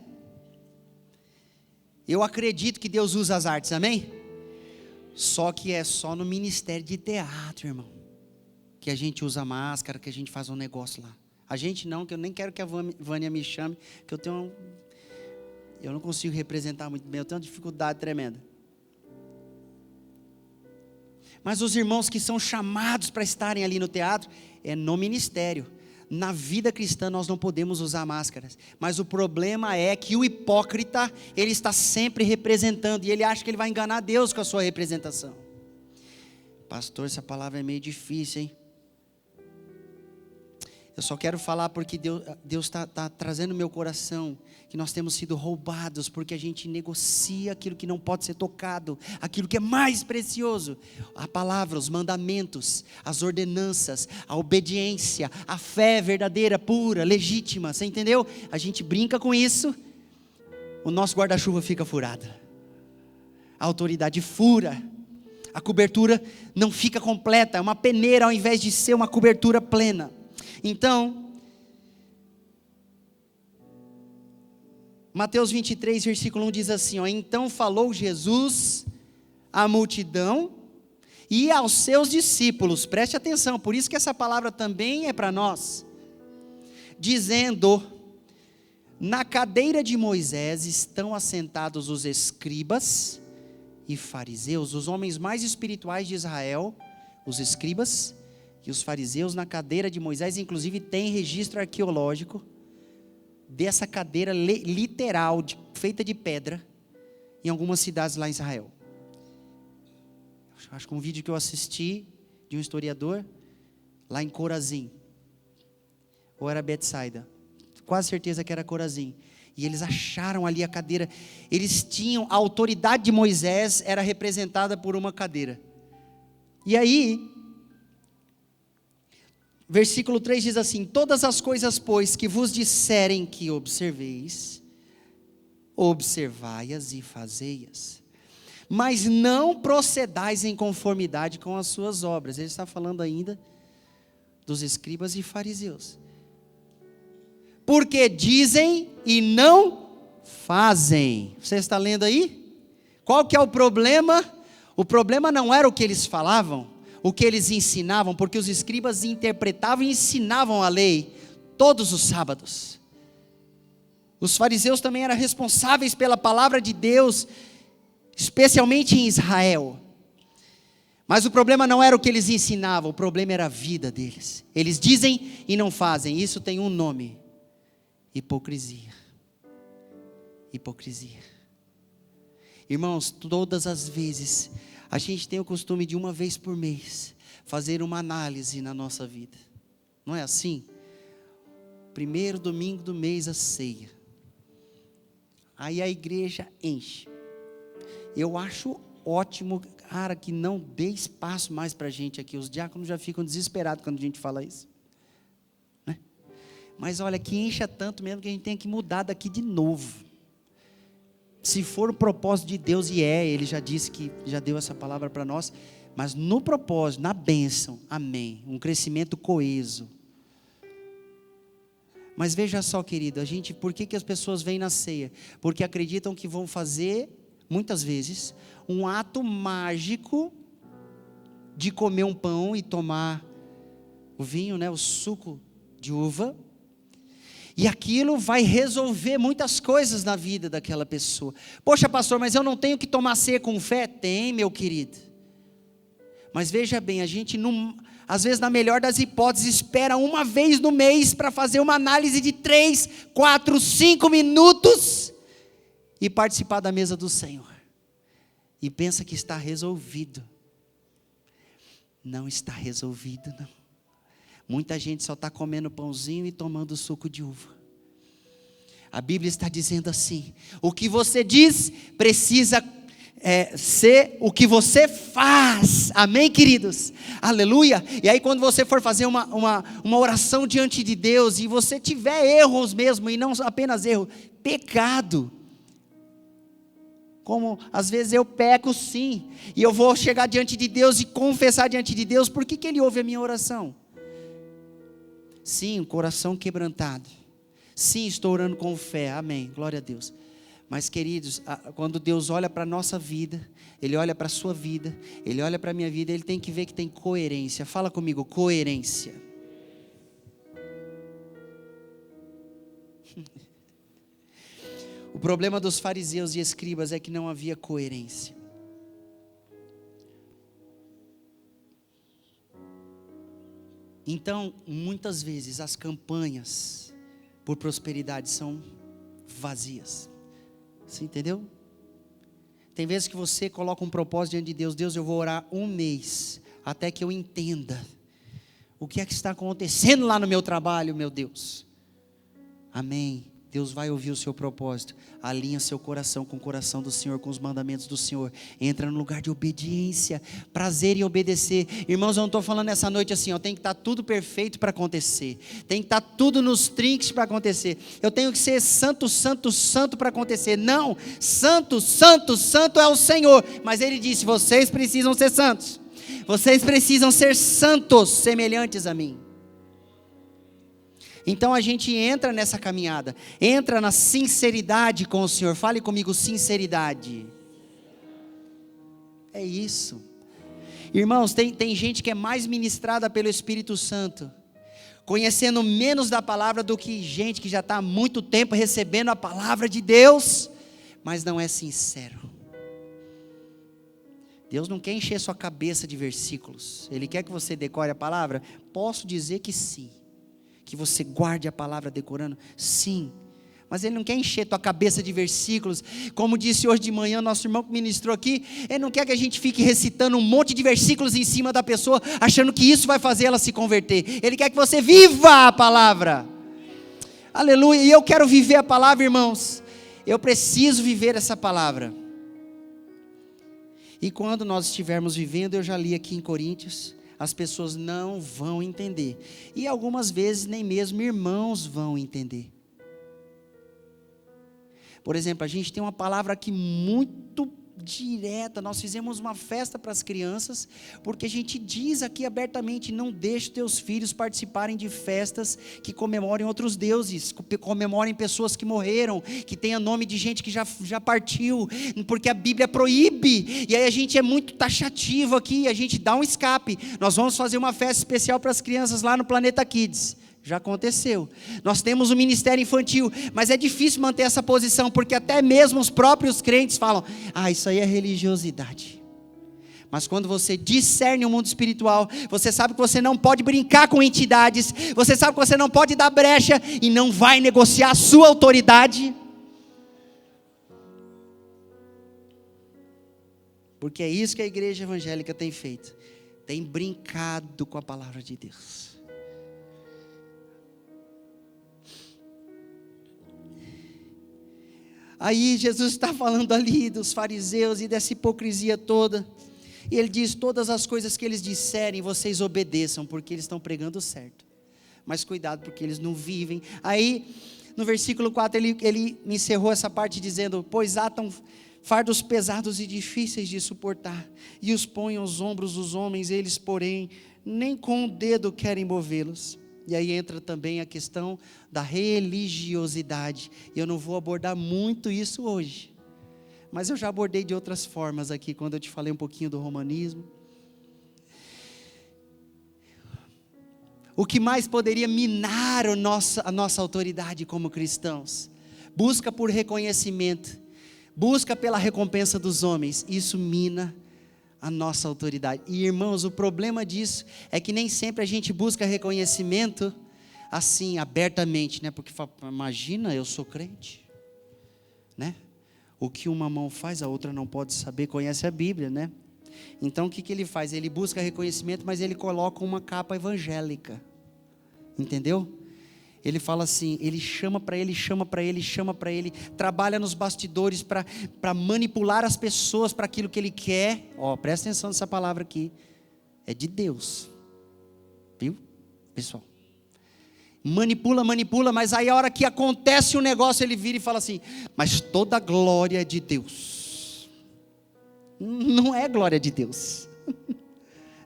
Eu acredito que Deus usa as artes, amém? Só que é só no ministério de teatro, irmão, que a gente usa máscara, que a gente faz um negócio lá. A gente não, que eu nem quero que a Vânia me chame, que eu não consigo representar muito bem, eu tenho uma dificuldade tremenda. Mas os irmãos que são chamados para estarem ali no teatro, é no ministério. Na vida cristã nós não podemos usar máscaras. Mas o problema é que o hipócrita, ele está sempre representando, e ele acha que ele vai enganar Deus com a sua representação. Pastor, essa palavra é meio difícil, hein? Eu só quero falar porque Deus está trazendo no meu coração que nós temos sido roubados, porque a gente negocia aquilo que não pode ser tocado, aquilo que é mais precioso, a palavra, os mandamentos, as ordenanças, a obediência, a fé verdadeira, pura, legítima, você entendeu? A gente brinca com isso, o nosso guarda-chuva fica furado, a autoridade fura, a cobertura não fica completa, é uma peneira ao invés de ser uma cobertura plena. Então, Mateus 23, versículo 1 diz assim, então falou Jesus à multidão e aos seus discípulos, preste atenção, por isso que essa palavra também é para nós, dizendo, na cadeira de Moisés estão assentados os escribas e fariseus, os homens mais espirituais de Israel, os escribas e os fariseus na cadeira de Moisés, inclusive tem registro arqueológico dessa cadeira literal, feita de pedra, em algumas cidades lá em Israel. Acho que um vídeo que eu assisti de um historiador, lá em Corazim, ou era Betsaida, quase certeza que era Corazim, e eles acharam ali a cadeira, eles tinham, a autoridade de Moisés era representada por uma cadeira, e aí, versículo 3 diz assim, todas as coisas, pois, que vos disserem que observeis, observai-as e fazei-as, mas não procedais em conformidade com as suas obras. Ele está falando ainda dos escribas e fariseus, porque dizem e não fazem. Você está lendo aí? Qual que é o problema? O problema não era o que eles falavam, o que eles ensinavam, porque os escribas interpretavam e ensinavam a lei todos os sábados. Os fariseus também eram responsáveis pela palavra de Deus, especialmente em Israel. Mas o problema não era o que eles ensinavam, o problema era a vida deles. Eles dizem e não fazem. Isso tem um nome: hipocrisia. Hipocrisia. Irmãos, todas as vezes, a gente tem o costume de uma vez por mês fazer uma análise na nossa vida. Não é assim? Primeiro domingo do mês, a ceia. Aí a igreja enche. Eu acho ótimo, cara, que não dê espaço mais para a gente aqui. Os diáconos já ficam desesperados quando a gente fala isso, né? Mas olha, que encha tanto mesmo que a gente tem que mudar daqui de novo. Se for o propósito de Deus, e Ele já disse que já deu essa palavra para nós, mas no propósito, na bênção, amém, um crescimento coeso. Mas veja só, querido, por que as pessoas vêm na ceia? Porque acreditam que vão fazer, muitas vezes, um ato mágico de comer um pão e tomar o vinho, né, o suco de uva, e aquilo vai resolver muitas coisas na vida daquela pessoa. Poxa, pastor, mas eu não tenho que tomar ceia com fé? Tem, meu querido. Mas veja bem, a gente não, às vezes, na melhor das hipóteses, espera uma vez no mês para fazer uma análise de 3, 4, 5 minutos e participar da mesa do Senhor. E pensa que está resolvido. Não está resolvido, não. Muita gente só está comendo pãozinho e tomando suco de uva. A Bíblia está dizendo assim: o que você diz precisa ser o que você faz. Amém, queridos? Aleluia. E aí quando você for fazer uma oração diante de Deus, e você tiver erros mesmo, e não apenas erro, pecado, como às vezes eu peco sim, e eu vou chegar diante de Deus e confessar diante de Deus, por que Ele ouve a minha oração? Sim, um coração quebrantado. Sim, estou orando com fé, amém, glória a Deus. Mas queridos, quando Deus olha para a nossa vida, Ele olha para a sua vida, Ele olha para a minha vida, Ele tem que ver que tem coerência. Fala comigo, coerência. O problema dos fariseus e escribas é que não havia coerência. Então, muitas vezes as campanhas por prosperidade são vazias. Você entendeu? Tem vezes que você coloca um propósito diante de Deus: Deus, eu vou orar um mês, até que eu entenda o que é que está acontecendo lá no meu trabalho, meu Deus. Amém. Deus vai ouvir o seu propósito. Alinha seu coração com o coração do Senhor, com os mandamentos do Senhor. Entra no lugar de obediência, prazer em obedecer. Irmãos, eu não estou falando nessa noite assim, tem que estar tudo perfeito para acontecer. Tem que estar tudo nos trinques para acontecer. Eu tenho que ser santo, santo, santo para acontecer. Não, santo, santo, santo é o Senhor. Mas Ele disse: vocês precisam ser santos. Vocês precisam ser santos, semelhantes a mim. Então a gente entra nessa caminhada, entra na sinceridade com o Senhor. Fale comigo, sinceridade. É isso. Irmãos, tem gente que é mais ministrada pelo Espírito Santo, conhecendo menos da palavra do que gente que já está há muito tempo recebendo a palavra de Deus, mas não é sincero. Deus não quer encher sua cabeça de versículos. Ele quer que você decore a palavra. Posso dizer que sim. Que você guarde a palavra decorando? Sim. Mas Ele não quer encher tua cabeça de versículos. Como disse hoje de manhã nosso irmão que ministrou aqui, Ele não quer que a gente fique recitando um monte de versículos em cima da pessoa, achando que isso vai fazer ela se converter. Ele quer que você viva a palavra. Aleluia. E eu quero viver a palavra, irmãos. Eu preciso viver essa palavra. E quando nós estivermos vivendo, eu já li aqui em Coríntios, as pessoas não vão entender. E algumas vezes nem mesmo irmãos vão entender. Por exemplo, a gente tem uma palavra aqui muito direta. Nós fizemos uma festa para as crianças, porque a gente diz aqui abertamente: não deixe teus filhos participarem de festas que comemorem outros deuses, comemorem pessoas que morreram, que tenha nome de gente que já partiu, porque a Bíblia proíbe. E aí a gente é muito taxativo aqui, a gente dá um escape. Nós vamos fazer uma festa especial para as crianças lá no Planeta Kids. Já aconteceu. Nós temos um ministério infantil, mas é difícil manter essa posição, porque até mesmo os próprios crentes falam: isso aí é religiosidade. Mas quando você discerne o mundo espiritual, você sabe que você não pode brincar com entidades, você sabe que você não pode dar brecha e não vai negociar a sua autoridade, porque é isso que a igreja evangélica tem feito, tem brincado com a palavra de Deus. Aí Jesus está falando ali dos fariseus e dessa hipocrisia toda, e ele diz: todas as coisas que eles disserem, vocês obedeçam, porque eles estão pregando certo, mas cuidado, porque eles não vivem. Aí no versículo 4 ele encerrou essa parte dizendo: pois atam fardos pesados e difíceis de suportar, e os põem aos ombros dos homens, eles porém nem com o dedo querem movê-los. E aí entra também a questão da religiosidade. Eu não vou abordar muito isso hoje, mas eu já abordei de outras formas aqui, quando eu te falei um pouquinho do romanismo. O que mais poderia minar a nossa autoridade como cristãos? Busca por reconhecimento, busca pela recompensa dos homens. Isso mina a nossa autoridade. E irmãos, o problema disso é que nem sempre a gente busca reconhecimento assim, abertamente, né? Porque imagina, eu sou crente, né? O que uma mão faz, a outra não pode saber. Conhece a Bíblia, né? Então o que ele faz? Ele busca reconhecimento, mas ele coloca uma capa evangélica, entendeu? Ele fala assim, ele chama para ele, trabalha nos bastidores para manipular as pessoas para aquilo que ele quer. Presta atenção nessa palavra aqui, é de Deus, viu, pessoal? Manipula, mas aí a hora que acontece um negócio, ele vira e fala assim: mas toda a glória é de Deus. Não é glória de Deus.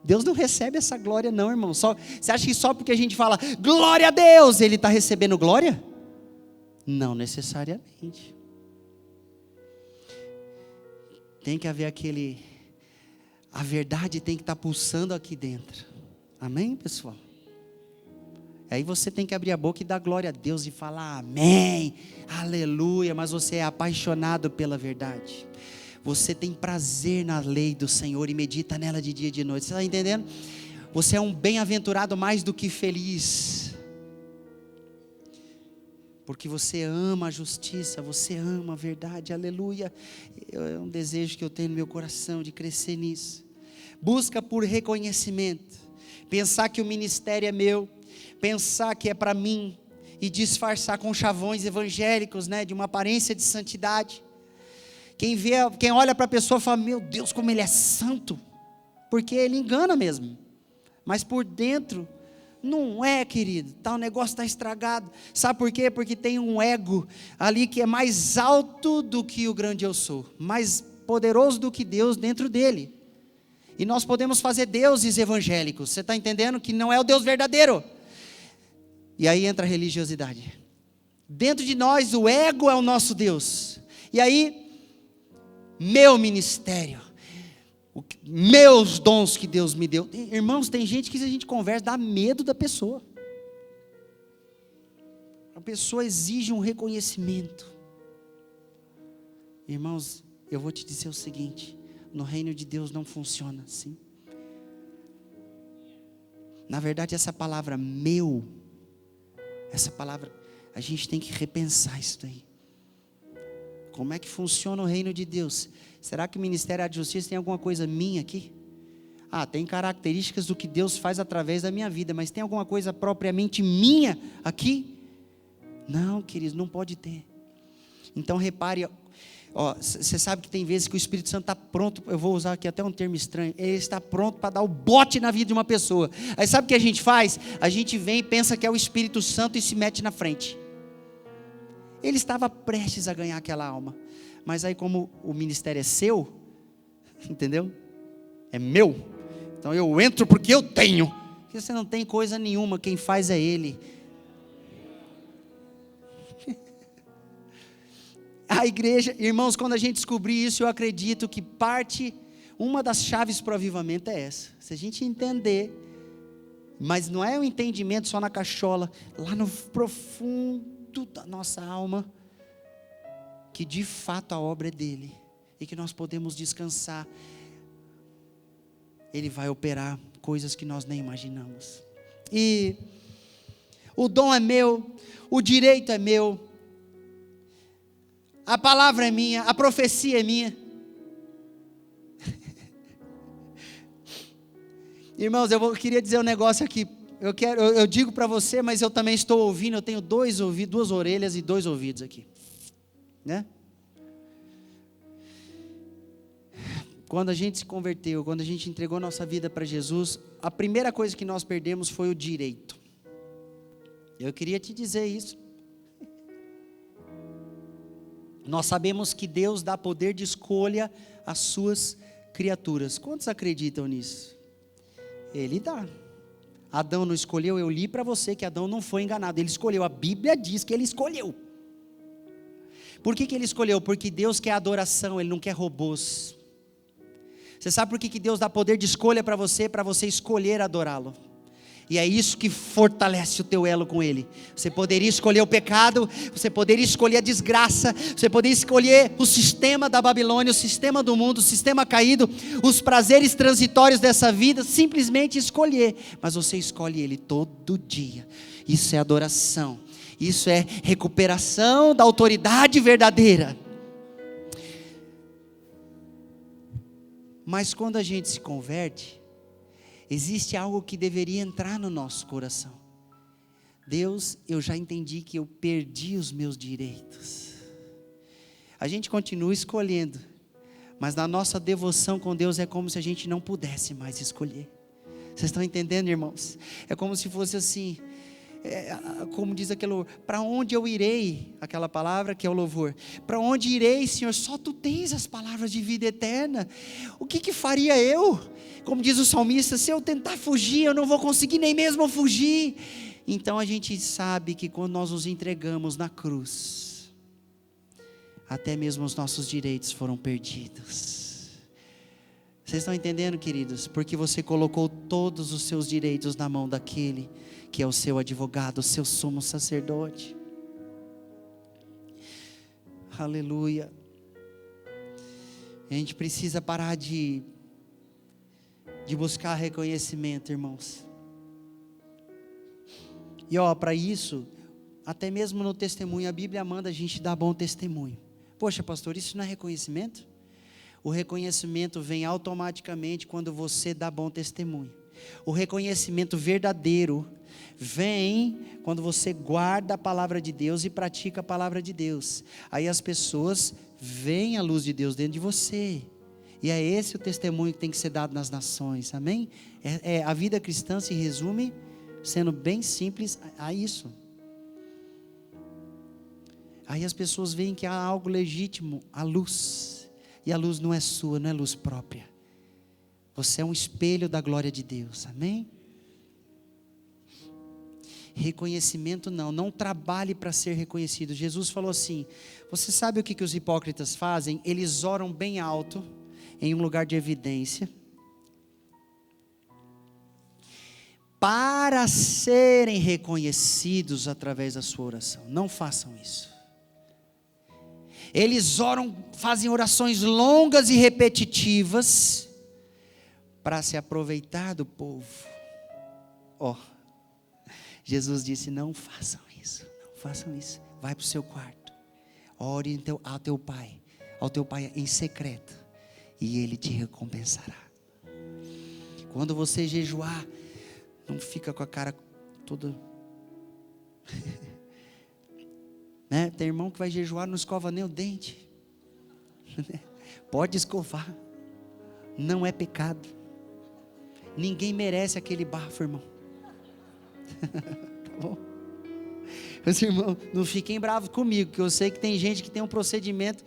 Deus não recebe essa glória não, irmão. Você acha que só porque a gente fala glória a Deus, Ele está recebendo glória? Não necessariamente. Tem que haver a verdade tem que estar pulsando aqui dentro. Amém, pessoal? Aí você tem que abrir a boca e dar glória a Deus e falar amém, aleluia, mas você é apaixonado pela verdade. Você tem prazer na lei do Senhor e medita nela de dia e de noite. Você está entendendo? Você é um bem-aventurado mais do que feliz, porque você ama a justiça, você ama a verdade, aleluia. É um desejo que eu tenho no meu coração de crescer nisso. Busca por reconhecimento, pensar que o ministério é meu, pensar que é para mim, e disfarçar com chavões evangélicos, né, de uma aparência de santidade. Quem olha para a pessoa fala: meu Deus, como ele é santo, porque ele engana mesmo, mas por dentro não é, querido, o negócio está estragado. Sabe por quê? Porque tem um ego ali que é mais alto do que o grande eu sou, mais poderoso do que Deus dentro dele, e nós podemos fazer deuses evangélicos. Você está entendendo que não é o Deus verdadeiro? E aí entra a religiosidade. Dentro de nós o ego é o nosso Deus, e aí meu ministério, meus dons que Deus me deu. Irmãos, tem gente que, se a gente conversa, dá medo da pessoa. A pessoa exige um reconhecimento. Irmãos, eu vou te dizer o seguinte: no reino de Deus não funciona assim. Na verdade, essa palavra meu, essa palavra, a gente tem que repensar isso daí. Como é que funciona o reino de Deus? Será que o Ministério da Justiça tem alguma coisa minha aqui? Tem características do que Deus faz através da minha vida, mas tem alguma coisa propriamente minha aqui? Não, queridos, não pode ter. Então repare, você sabe que tem vezes que o Espírito Santo está pronto, eu vou usar aqui até um termo estranho, ele está pronto para dar o bote na vida de uma pessoa. Aí sabe o que a gente faz? A gente vem e pensa que é o Espírito Santo e se mete na frente. Ele estava prestes a ganhar aquela alma, mas aí como o ministério é seu, Entendeu? É meu. Então eu entro porque eu tenho. Porque você não tem coisa nenhuma, quem faz é Ele. A igreja, irmãos, quando a gente descobrir isso, eu acredito que uma das chaves para o avivamento é essa. Se a gente entender, mas não é um entendimento só na cachola, lá no profundo da nossa alma, que de fato a obra é dele, e que nós podemos descansar, ele vai operar coisas que nós nem imaginamos. E o dom é meu, o direito é meu, a palavra é minha, a profecia é minha. Irmãos, queria dizer um negócio aqui. Eu digo para você, mas eu também estou ouvindo. Eu tenho duas orelhas e 2 ouvidos aqui, né? Quando a gente se converteu, quando a gente entregou nossa vida para Jesus, a primeira coisa que nós perdemos foi o direito. Eu queria te dizer isso. Nós sabemos que Deus dá poder de escolha às suas criaturas. Quantos acreditam nisso? Ele dá. Adão não escolheu, eu li para você que Adão não foi enganado, ele escolheu, a Bíblia diz que ele escolheu. Por que ele escolheu? Porque Deus quer adoração, Ele não quer robôs. Você sabe por que Deus dá poder de escolha para você escolher adorá-lo? E é isso que fortalece o teu elo com Ele. Você poderia escolher o pecado, você poderia escolher a desgraça, você poderia escolher o sistema da Babilônia, o sistema do mundo, o sistema caído, os prazeres transitórios dessa vida, simplesmente escolher. Mas você escolhe Ele todo dia. Isso é adoração, isso é recuperação da autoridade verdadeira. Mas quando a gente se converte, existe algo que deveria entrar no nosso coração. Deus, eu já entendi que eu perdi os meus direitos. A gente continua escolhendo, mas na nossa devoção com Deus é como se a gente não pudesse mais escolher. Vocês estão entendendo, irmãos? É como se fosse assim, como diz aquele, para onde eu irei, aquela palavra que é o louvor, para onde irei, Senhor, só Tu tens as palavras de vida eterna, o que faria eu? Como diz o salmista, se eu tentar fugir, eu não vou conseguir nem mesmo fugir. Então a gente sabe que quando nós nos entregamos na cruz, até mesmo os nossos direitos foram perdidos. Vocês estão entendendo, queridos? Porque você colocou todos os seus direitos na mão daquele que é o seu advogado, o seu sumo sacerdote. Aleluia. A gente precisa parar de buscar reconhecimento, irmãos. E para isso, até mesmo no testemunho, a Bíblia manda a gente dar bom testemunho. Poxa, pastor, isso não é reconhecimento? O reconhecimento vem automaticamente quando você dá bom testemunho. O reconhecimento verdadeiro vem quando você guarda a palavra de Deus e pratica a palavra de Deus. Aí as pessoas veem a luz de Deus dentro de você. E é esse o testemunho que tem que ser dado nas nações, amém? A vida cristã se resume, sendo bem simples, a isso. Aí as pessoas veem que há algo legítimo, a luz. E a luz não é sua, não é luz própria. Você é um espelho da glória de Deus, amém? Reconhecimento não trabalhe para ser reconhecido. Jesus falou assim, você sabe o que os hipócritas fazem? Eles oram bem alto, em um lugar de evidência, para serem reconhecidos através da sua oração. Não façam isso. Eles oram, fazem orações longas e repetitivas, para se aproveitar do povo. Jesus disse, não façam isso, não façam isso. Vai para o seu quarto, ore ao teu pai em secreto, e Ele te recompensará. Quando você jejuar, não fica com a cara toda... né? Tem irmão que vai jejuar, não escova nem o dente. Pode escovar, não é pecado. Ninguém merece aquele bafo, irmão. Tá bom? Meus irmãos, não fiquem bravos comigo, que eu sei que tem gente que tem um procedimento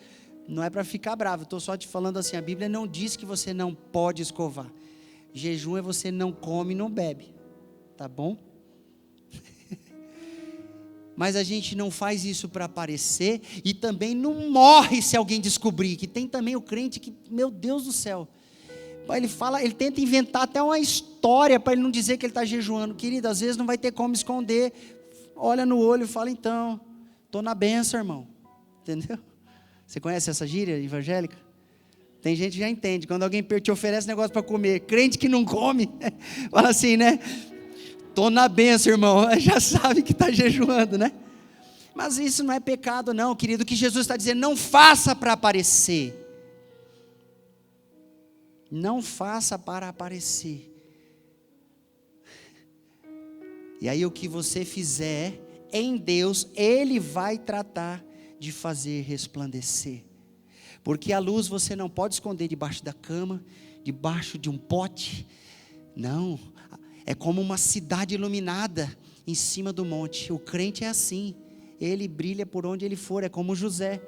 Não é para ficar bravo, estou só te falando assim, a Bíblia não diz que você não pode escovar. Jejum é você não come e não bebe, tá bom? Mas a gente não faz isso para aparecer e também não morre se alguém descobrir, que tem também o crente que, meu Deus do céu, ele tenta inventar até uma história para ele não dizer que ele está jejuando. Querido, às vezes não vai ter como esconder, olha no olho e fala, então, estou na benção, irmão, entendeu? Você conhece essa gíria evangélica? Tem gente que já entende, quando alguém te oferece negócio para comer, crente que não come, fala assim, né? Estou na benção, irmão, já sabe que está jejuando, né? Mas isso não é pecado não, querido, o que Jesus está dizendo, não faça para aparecer. Não faça para aparecer. E aí o que você fizer em Deus, Ele vai tratar de fazer resplandecer. Porque a luz você não pode esconder debaixo da cama, debaixo de um pote. Não, é como uma cidade iluminada em cima do monte. O crente é assim, ele brilha por onde ele for, é como José.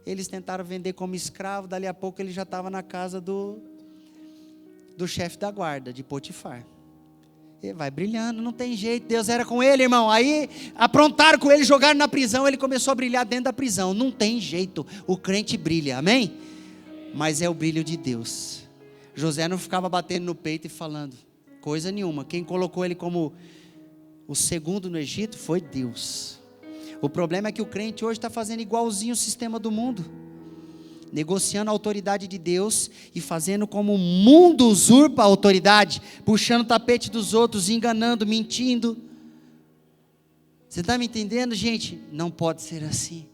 Eles tentaram vender como escravo, dali a pouco ele já estava na casa do chefe da guarda, de Potifar. Ele vai brilhando, não tem jeito, Deus era com ele, irmão. Aí aprontaram com ele, jogaram na prisão, ele começou a brilhar dentro da prisão. Não tem jeito, o crente brilha, amém? Mas é o brilho de Deus. José não ficava batendo no peito e falando coisa nenhuma. Quem colocou ele como o segundo no Egito foi Deus. O problema é que o crente hoje está fazendo igualzinho o sistema do mundo, negociando a autoridade de Deus e fazendo como o mundo usurpa a autoridade, puxando o tapete dos outros, enganando, mentindo. Você está me entendendo, gente? Não pode ser assim.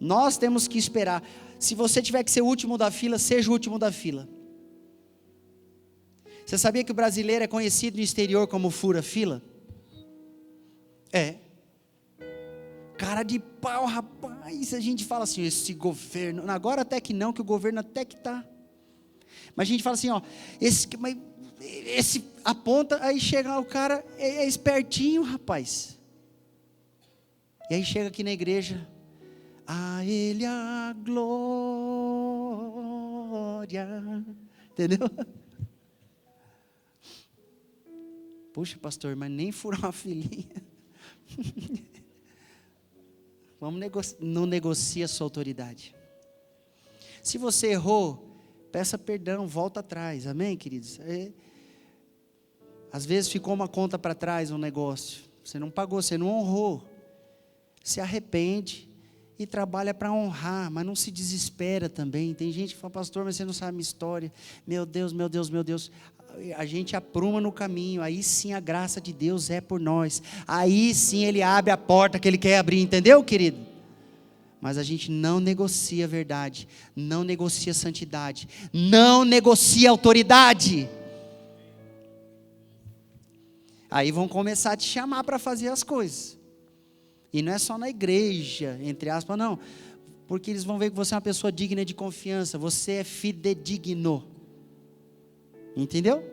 Nós temos que esperar. Se você tiver que ser o último da fila, seja o último da fila. Você sabia que o brasileiro é conhecido no exterior como fura-fila? É. Cara de pau, rapaz, a gente fala assim, esse governo, agora até que não, que o governo até que está, mas a gente fala assim, ó, esse aponta, aí chega lá o cara, é espertinho, rapaz, e aí chega aqui na igreja, a ele a glória, entendeu? Puxa pastor, mas nem furar uma filinha, não negocia a sua autoridade. Se você errou, peça perdão, volta atrás, amém, queridos? Às vezes ficou uma conta para trás, um negócio, você não pagou, você não honrou, se arrepende e trabalha para honrar, mas não se desespera também. Tem gente que fala, pastor, mas você não sabe a minha história, meu Deus, meu Deus, meu Deus. A gente apruma no caminho, aí sim a graça de Deus é por nós, aí sim Ele abre a porta que Ele quer abrir, entendeu, querido? Mas a gente não negocia a verdade, não negocia a santidade, não negocia a autoridade. Aí vão começar a te chamar para fazer as coisas, e não é só na igreja, entre aspas, não, porque eles vão ver que você é uma pessoa digna de confiança, você é fidedigno. Entendeu?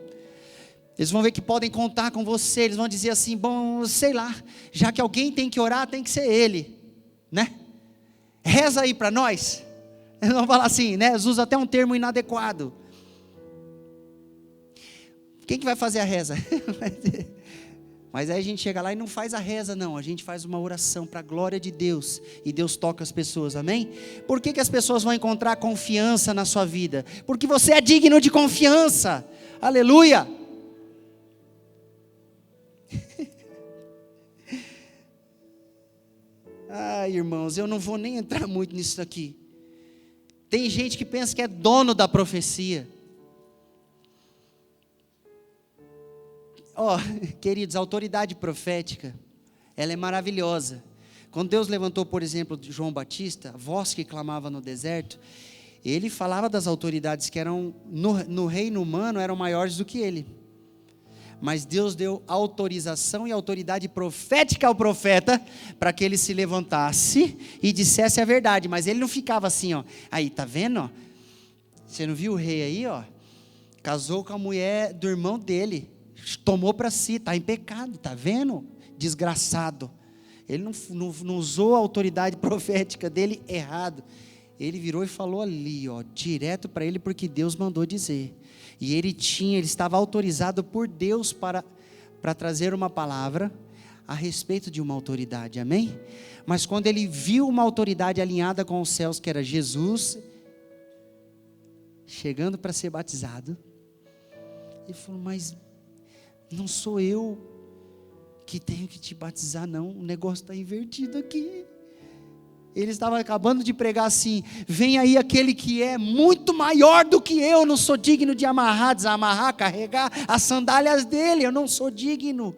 Eles vão ver que podem contar com você, eles vão dizer assim, bom, sei lá, já que alguém tem que orar, tem que ser ele, né? Reza aí para nós. Eles vão falar assim, né? Eles usam até um termo inadequado. Quem que vai fazer a reza? Mas aí a gente chega lá e não faz a reza não, a gente faz uma oração para a glória de Deus, e Deus toca as pessoas, amém? Por que as pessoas vão encontrar confiança na sua vida? Porque você é digno de confiança, aleluia! Ai irmãos, eu não vou nem entrar muito nisso aqui. Tem gente que pensa que é dono da profecia. Queridos, a autoridade profética, ela é maravilhosa. Quando Deus levantou, por exemplo, João Batista, a voz que clamava no deserto, ele falava das autoridades que eram, no reino humano, eram maiores do que ele. Mas Deus deu autorização e autoridade profética ao profeta, para que ele se levantasse e dissesse a verdade. Mas ele não ficava assim, ó, aí, tá vendo, ó? Você não viu o rei aí, ó? Casou com a mulher do irmão dele, tomou para si, está em pecado, está vendo? Desgraçado. Ele não usou a autoridade profética dele errado. Ele virou e falou ali, ó, direto para ele, porque Deus mandou dizer. E ele estava autorizado por Deus para trazer uma palavra a respeito de uma autoridade, amém? Mas quando ele viu uma autoridade alinhada com os céus, que era Jesus, chegando para ser batizado, ele falou, mas não sou eu que tenho que te batizar não, o negócio está invertido aqui. Ele estava acabando de pregar assim, vem aí aquele que é muito maior do que eu não sou digno de amarrar, desamarrar, carregar as sandálias dele, eu não sou digno.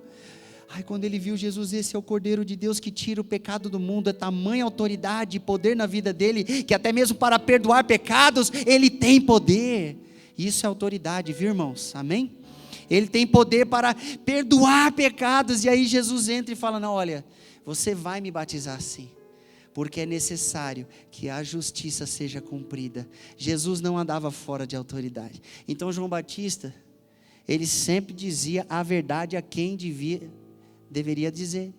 Ai, quando ele viu Jesus, esse é o Cordeiro de Deus que tira o pecado do mundo, é tamanha autoridade e poder na vida dele, que até mesmo para perdoar pecados, ele tem poder. Isso é autoridade, viu, irmãos? Amém? Ele tem poder para perdoar pecados. E aí Jesus entra e fala, não, olha, você vai me batizar sim, porque é necessário que a justiça seja cumprida. Jesus não andava fora de autoridade. Então João Batista, ele sempre dizia a verdade a quem deveria dizer.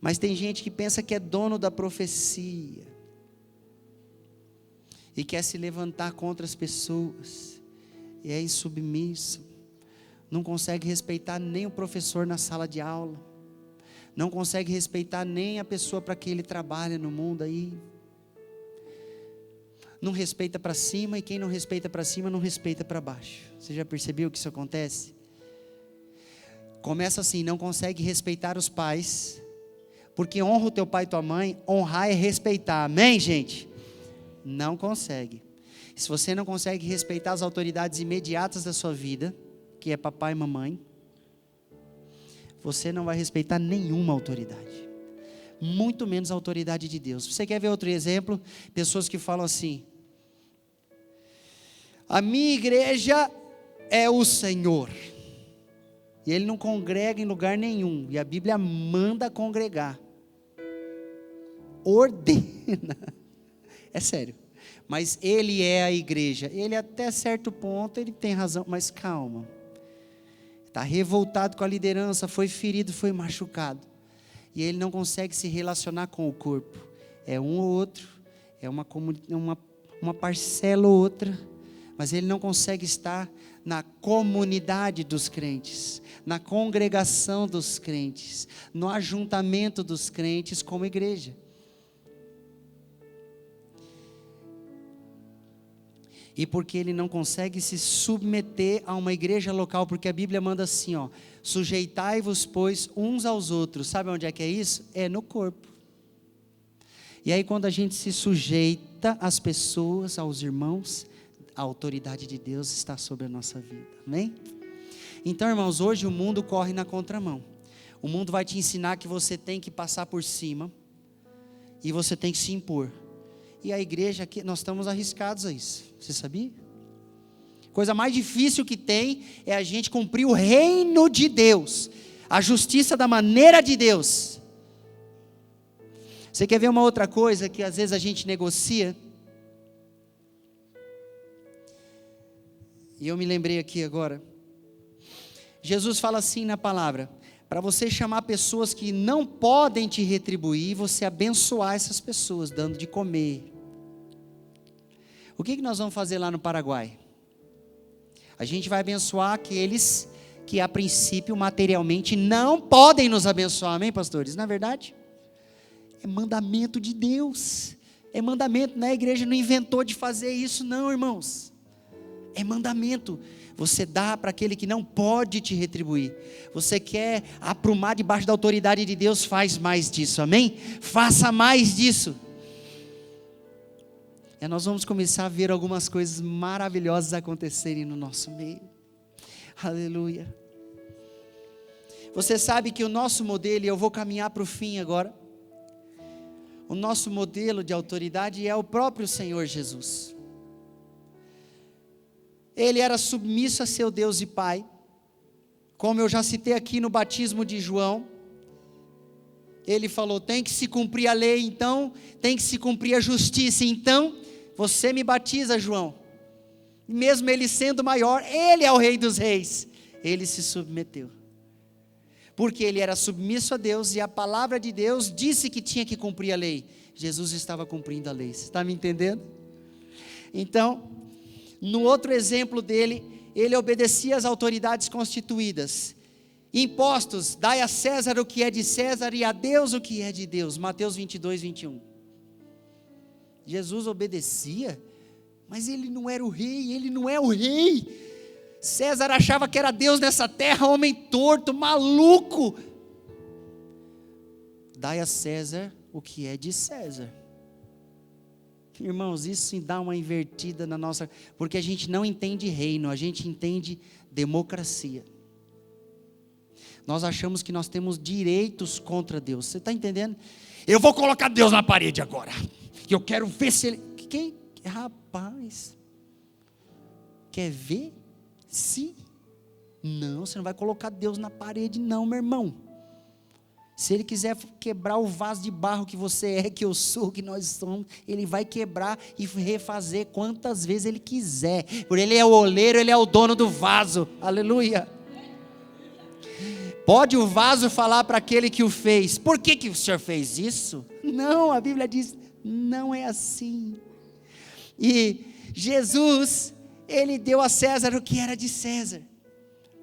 Mas tem gente que pensa que é dono da profecia e quer se levantar contra as pessoas, e é insubmisso, não consegue respeitar nem o professor na sala de aula, não consegue respeitar nem a pessoa para quem ele trabalha no mundo aí, não respeita para cima, e quem não respeita para cima não respeita para baixo. Você já percebeu que isso acontece? Começa assim, não consegue respeitar os pais, porque honra o teu pai e tua mãe, honrar é respeitar, amém, gente? Não consegue. Se você não consegue respeitar as autoridades imediatas da sua vida, que é papai e mamãe, você não vai respeitar nenhuma autoridade, muito menos a autoridade de Deus. Você quer ver outro exemplo? Pessoas que falam assim, a minha igreja é o Senhor, e ele não congrega em lugar nenhum, e a Bíblia manda congregar, ordena, é sério, mas ele é a igreja. Ele até certo ponto, ele tem razão, mas calma, está revoltado com a liderança, foi ferido, foi machucado, e ele não consegue se relacionar com o corpo, é um ou outro, é uma parcela ou outra, mas ele não consegue estar na comunidade dos crentes, na congregação dos crentes, no ajuntamento dos crentes como igreja. E porque ele não consegue se submeter a uma igreja local, porque a Bíblia manda assim, ó, sujeitai-vos, pois, uns aos outros. Sabe onde é que é isso? É no corpo. E aí quando a gente se sujeita às pessoas, aos irmãos, a autoridade de Deus está sobre a nossa vida, amém? Então, irmãos, hoje o mundo corre na contramão. O mundo vai te ensinar que você tem que passar por cima, e você tem que se impor. E a igreja aqui, nós estamos arriscados a isso, você sabia? Coisa mais difícil que tem é a gente cumprir o reino de Deus, a justiça da maneira de Deus. Você quer ver uma outra coisa que às vezes a gente negocia? E eu me lembrei aqui agora, Jesus fala assim na palavra, para você chamar pessoas que não podem te retribuir, você abençoar essas pessoas, dando de comer. O que nós vamos fazer lá no Paraguai? A gente vai abençoar aqueles que a princípio materialmente não podem nos abençoar, amém, pastores? Na verdade, é mandamento de Deus, é mandamento, né? A igreja não inventou de fazer isso não, irmãos, é mandamento. Você dá para aquele que não pode te retribuir. Você quer aprumar debaixo da autoridade de Deus, faz mais disso, amém? Faça mais disso. E nós vamos começar a ver algumas coisas maravilhosas acontecerem no nosso meio. Aleluia. Você sabe que o nosso modelo, e eu vou caminhar para o fim agora, o nosso modelo de autoridade é o próprio Senhor Jesus. Ele era submisso a seu Deus e Pai, como eu já citei aqui no batismo de João. Ele falou, tem que se cumprir a lei, então tem que se cumprir a justiça, então você me batiza, João. Mesmo ele sendo maior, ele é o rei dos reis, ele se submeteu, porque ele era submisso a Deus e a palavra de Deus disse que tinha que cumprir a lei. Jesus estava cumprindo a lei. Você está me entendendo? Então, no outro exemplo dele, ele obedecia às autoridades constituídas. Impostos, dai a César o que é de César e a Deus o que é de Deus. Mateus 22, 21. Jesus obedecia, mas ele não era o rei, ele não é o rei. César achava que era Deus nessa terra, homem torto, maluco. Dai a César o que é de César. Irmãos, isso dá uma invertida na nossa, porque a gente não entende reino, a gente entende democracia. Nós achamos que nós temos direitos contra Deus. Você está entendendo? Eu vou colocar Deus na parede agora. Eu quero ver se ele... Quem? Rapaz. Quer ver? Se? Não, você não vai colocar Deus na parede não, meu irmão. Se ele quiser quebrar o vaso de barro que você é, que eu sou, que nós somos, ele vai quebrar e refazer quantas vezes ele quiser. Porque ele é o oleiro, ele é o dono do vaso. Aleluia. Pode o vaso falar para aquele que o fez: por que o senhor fez isso? Não, a Bíblia diz, não é assim. E Jesus, ele deu a César o que era de César.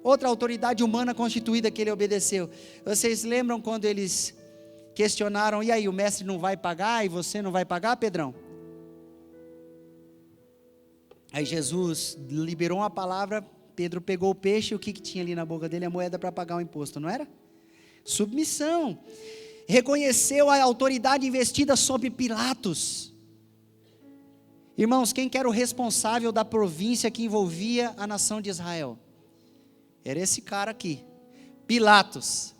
Outra autoridade humana constituída que ele obedeceu. Vocês lembram quando eles questionaram: e aí, o mestre não vai pagar e você não vai pagar, Pedrão? Aí Jesus liberou uma palavra, Pedro pegou o peixe, o que tinha ali na boca dele? A moeda para pagar o imposto, não era? Submissão. Reconheceu a autoridade investida sobre Pilatos. Irmãos, quem que era o responsável da província que envolvia a nação de Israel? Era esse cara aqui, Pilatos.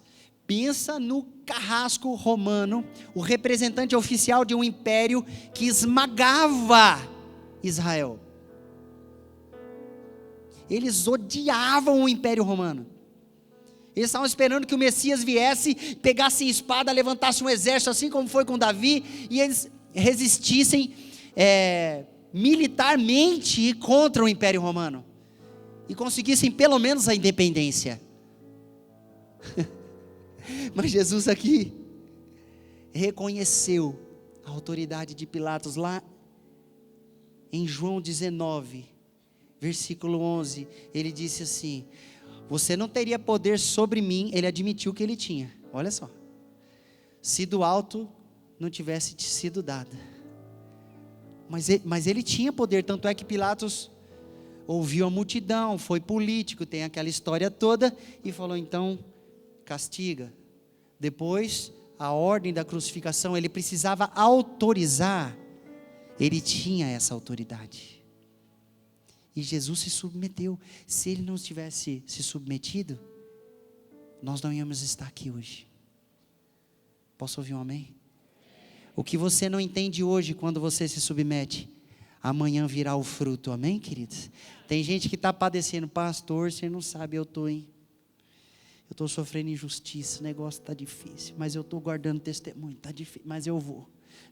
Pensa no carrasco romano, o representante oficial de um império que esmagava Israel. Eles odiavam o império romano. Eles estavam esperando que o Messias viesse, pegasse a espada, levantasse um exército, assim como foi com Davi, e eles resistissem militarmente contra o império romano. E conseguissem pelo menos a independência. Mas Jesus aqui reconheceu a autoridade de Pilatos. Lá em João 19, versículo 11, ele disse assim: você não teria poder sobre mim. Ele admitiu que ele tinha, olha só, se do alto não tivesse te sido dada. Mas ele tinha poder, tanto é que Pilatos ouviu a multidão, foi político, tem aquela história toda, e falou: então castiga. Depois, a ordem da crucificação, ele precisava autorizar, ele tinha essa autoridade, e Jesus se submeteu. Se ele não tivesse se submetido, nós não íamos estar aqui hoje. Posso ouvir um amém? O que você não entende hoje, quando você se submete, amanhã virá o fruto, amém, queridos? Tem gente que está padecendo: pastor, você não sabe, eu estou, hein? Eu estou sofrendo injustiça, o negócio está difícil, mas eu estou guardando testemunho, está difícil, mas eu vou.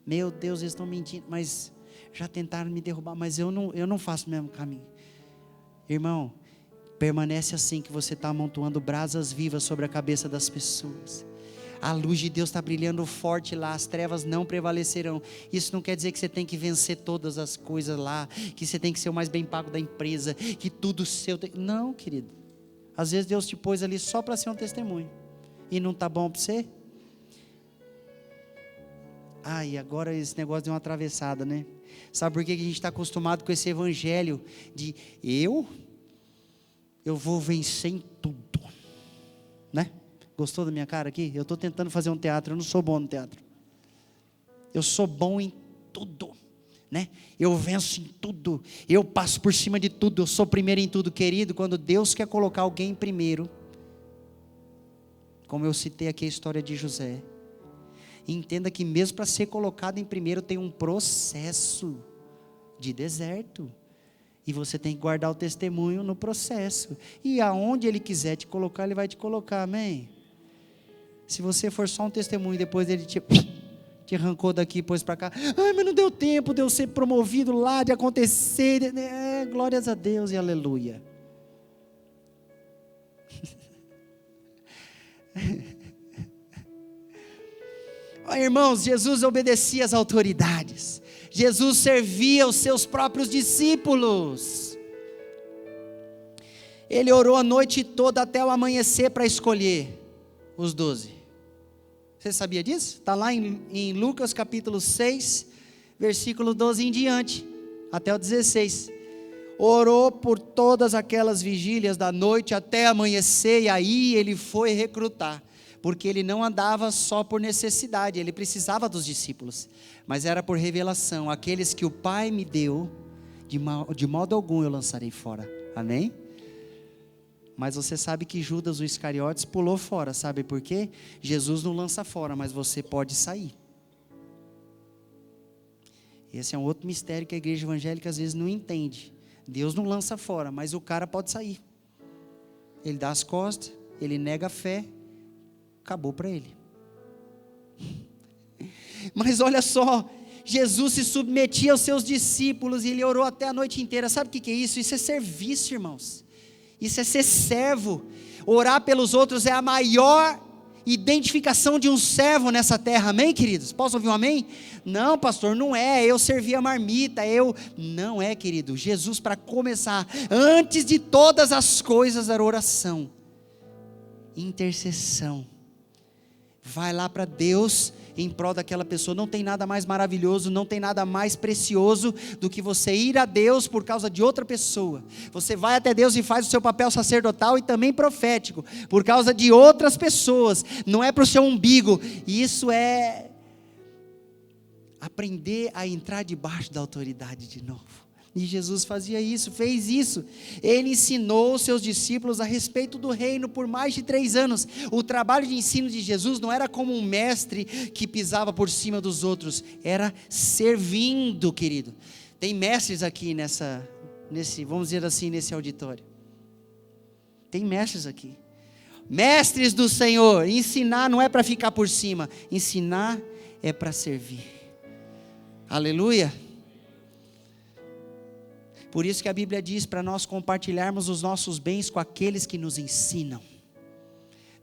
Meu Deus, eles estão mentindo, mas já tentaram me derrubar, mas eu não faço o mesmo caminho. Irmão, permanece assim, que você está amontoando brasas vivas sobre a cabeça das pessoas. A luz de Deus está brilhando forte lá, as trevas não prevalecerão. Isso não quer dizer que você tem que vencer todas as coisas lá, que você tem que ser o mais bem pago da empresa, que tudo seu... Não, querido. Às vezes Deus te pôs ali só para ser um testemunho, e não está bom para você? Ai, agora esse negócio deu uma atravessada, né? Sabe por que a gente está acostumado com esse evangelho de eu vou vencer em tudo, né? Gostou da minha cara aqui? Eu estou tentando fazer um teatro, eu não sou bom no teatro. Eu sou bom em tudo, né? Eu venço em tudo, eu passo por cima de tudo, eu sou primeiro em tudo. Querido, quando Deus quer colocar alguém em primeiro, como eu citei aqui a história de José, entenda que mesmo para ser colocado em primeiro tem um processo de deserto, e você tem que guardar o testemunho no processo, e aonde Ele quiser te colocar, Ele vai te colocar, amém? Se você for só um testemunho, depois Ele te arrancou daqui e pôs para cá, ai, mas não deu tempo de eu ser promovido lá, de acontecer, glórias a Deus e aleluia. Oh, irmãos, Jesus obedecia às autoridades. Jesus servia os seus próprios discípulos. Ele orou a noite toda até o amanhecer para escolher os 12. Você sabia disso? Está lá em Lucas capítulo 6, versículo 12 em diante, até o 16. Orou por todas aquelas vigílias da noite até amanhecer, e aí ele foi recrutar, porque ele não andava só por necessidade, ele precisava dos discípulos, mas era por revelação. Aqueles que o Pai me deu, de modo algum eu lançarei fora. Amém? Mas você sabe que Judas, o Iscariotes, pulou fora. Sabe por quê? Jesus não lança fora, mas você pode sair. Esse é um outro mistério que a igreja evangélica às vezes não entende. Deus não lança fora, mas o cara pode sair. Ele dá as costas, ele nega a fé, acabou para ele. Mas olha só, Jesus se submetia aos seus discípulos e ele orou até a noite inteira. Sabe o que é isso? Isso é serviço, irmãos. Isso é ser servo. Orar pelos outros é a maior identificação de um servo nessa terra. Amém, queridos? Posso ouvir um amém? Não, pastor, não é. Eu servi a marmita. Não é, querido. Jesus, para começar, antes de todas as coisas, era oração, intercessão. Vai lá para Deus em prol daquela pessoa. Não tem nada mais maravilhoso, não tem nada mais precioso do que você ir a Deus por causa de outra pessoa. Você vai até Deus e faz o seu papel sacerdotal e também profético por causa de outras pessoas. Não é para o seu umbigo. Isso é aprender a entrar debaixo da autoridade de novo. E Jesus fazia isso, fez isso. Ele ensinou os seus discípulos a respeito do reino por mais de 3 anos. O trabalho de ensino de Jesus não era como um mestre que pisava por cima dos outros, era servindo, querido. Tem mestres aqui nesse, vamos dizer assim, nesse auditório. Tem mestres aqui. Mestres do Senhor. Ensinar não é para ficar por cima, ensinar é para servir. Aleluia. Por isso que a Bíblia diz para nós compartilharmos os nossos bens com aqueles que nos ensinam.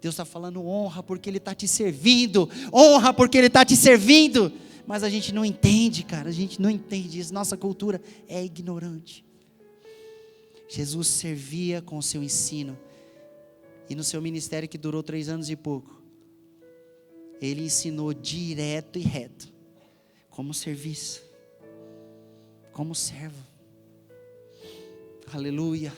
Deus está falando honra porque Ele está te servindo. Honra porque Ele está te servindo. Mas a gente não entende, cara. A gente não entende isso. Nossa cultura é ignorante. Jesus servia com o seu ensino. E no seu ministério que durou 3 anos e pouco, Ele ensinou direto e reto. Como serviço. Como servo. Aleluia.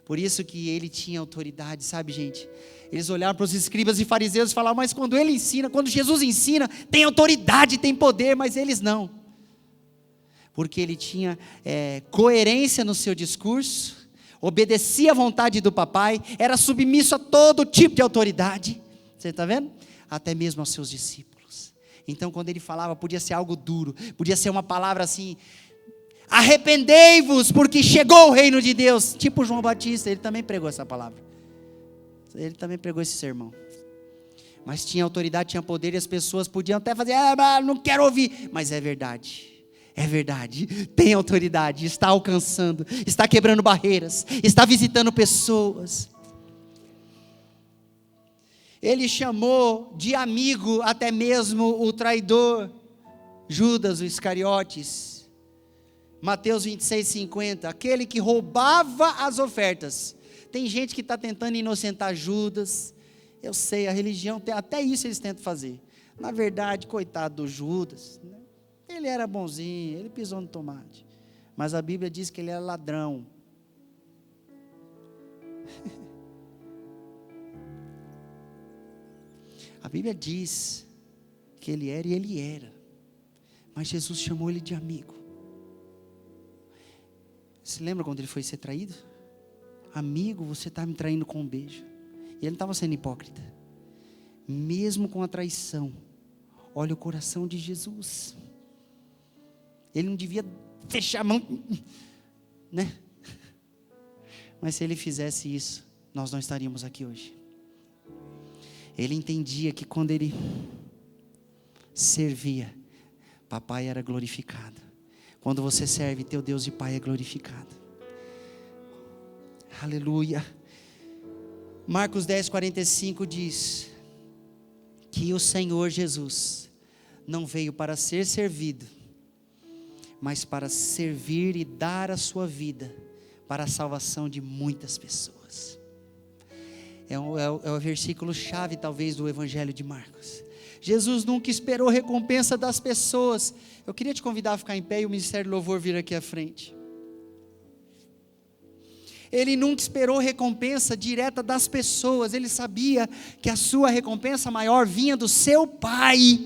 Por isso que ele tinha autoridade, sabe, gente? Eles olharam para os escribas e fariseus e falavam, mas quando ele ensina, quando Jesus ensina, tem autoridade, tem poder, mas eles não. Porque ele tinha coerência no seu discurso, obedecia à vontade do papai, era submisso a todo tipo de autoridade. Você está vendo? Até mesmo aos seus discípulos. Então quando ele falava, podia ser algo duro, podia ser uma palavra assim, arrependei-vos porque chegou o reino de Deus. Tipo João Batista, ele também pregou essa palavra. Ele também pregou esse sermão. Mas tinha autoridade, tinha poder e as pessoas podiam até fazer, não quero ouvir. Mas é verdade. É verdade. Tem autoridade, está alcançando, está quebrando barreiras, está visitando pessoas. Ele chamou de amigo até mesmo o traidor Judas, o Iscariotes. Mateus 26:50, aquele que roubava as ofertas. Tem gente que está tentando inocentar Judas. Eu sei, a religião, até isso eles tentam fazer. Na verdade, coitado do Judas, né? Ele era bonzinho, ele pisou no tomate. Mas a Bíblia diz que ele era ladrão. A Bíblia diz que ele era e ele era. Mas Jesus chamou ele de amigo. Você lembra quando ele foi ser traído? Amigo, você está me traindo com um beijo. E ele não estava sendo hipócrita. Mesmo com a traição, olha o coração de Jesus. Ele não devia fechar a mão, né? Mas se ele fizesse isso, nós não estaríamos aqui hoje. Ele entendia que quando ele servia, papai era glorificado. Quando você serve, teu Deus e Pai é glorificado. Aleluia. Marcos 10:45 diz que o Senhor Jesus não veio para ser servido, mas para servir e dar a sua vida para a salvação de muitas pessoas. É o versículo chave talvez do Evangelho de Marcos. Jesus nunca esperou recompensa das pessoas. Eu queria te convidar a ficar em pé e o Ministério do Louvor vir aqui à frente. Ele nunca esperou recompensa direta das pessoas. Ele sabia que a sua recompensa maior vinha do seu Pai.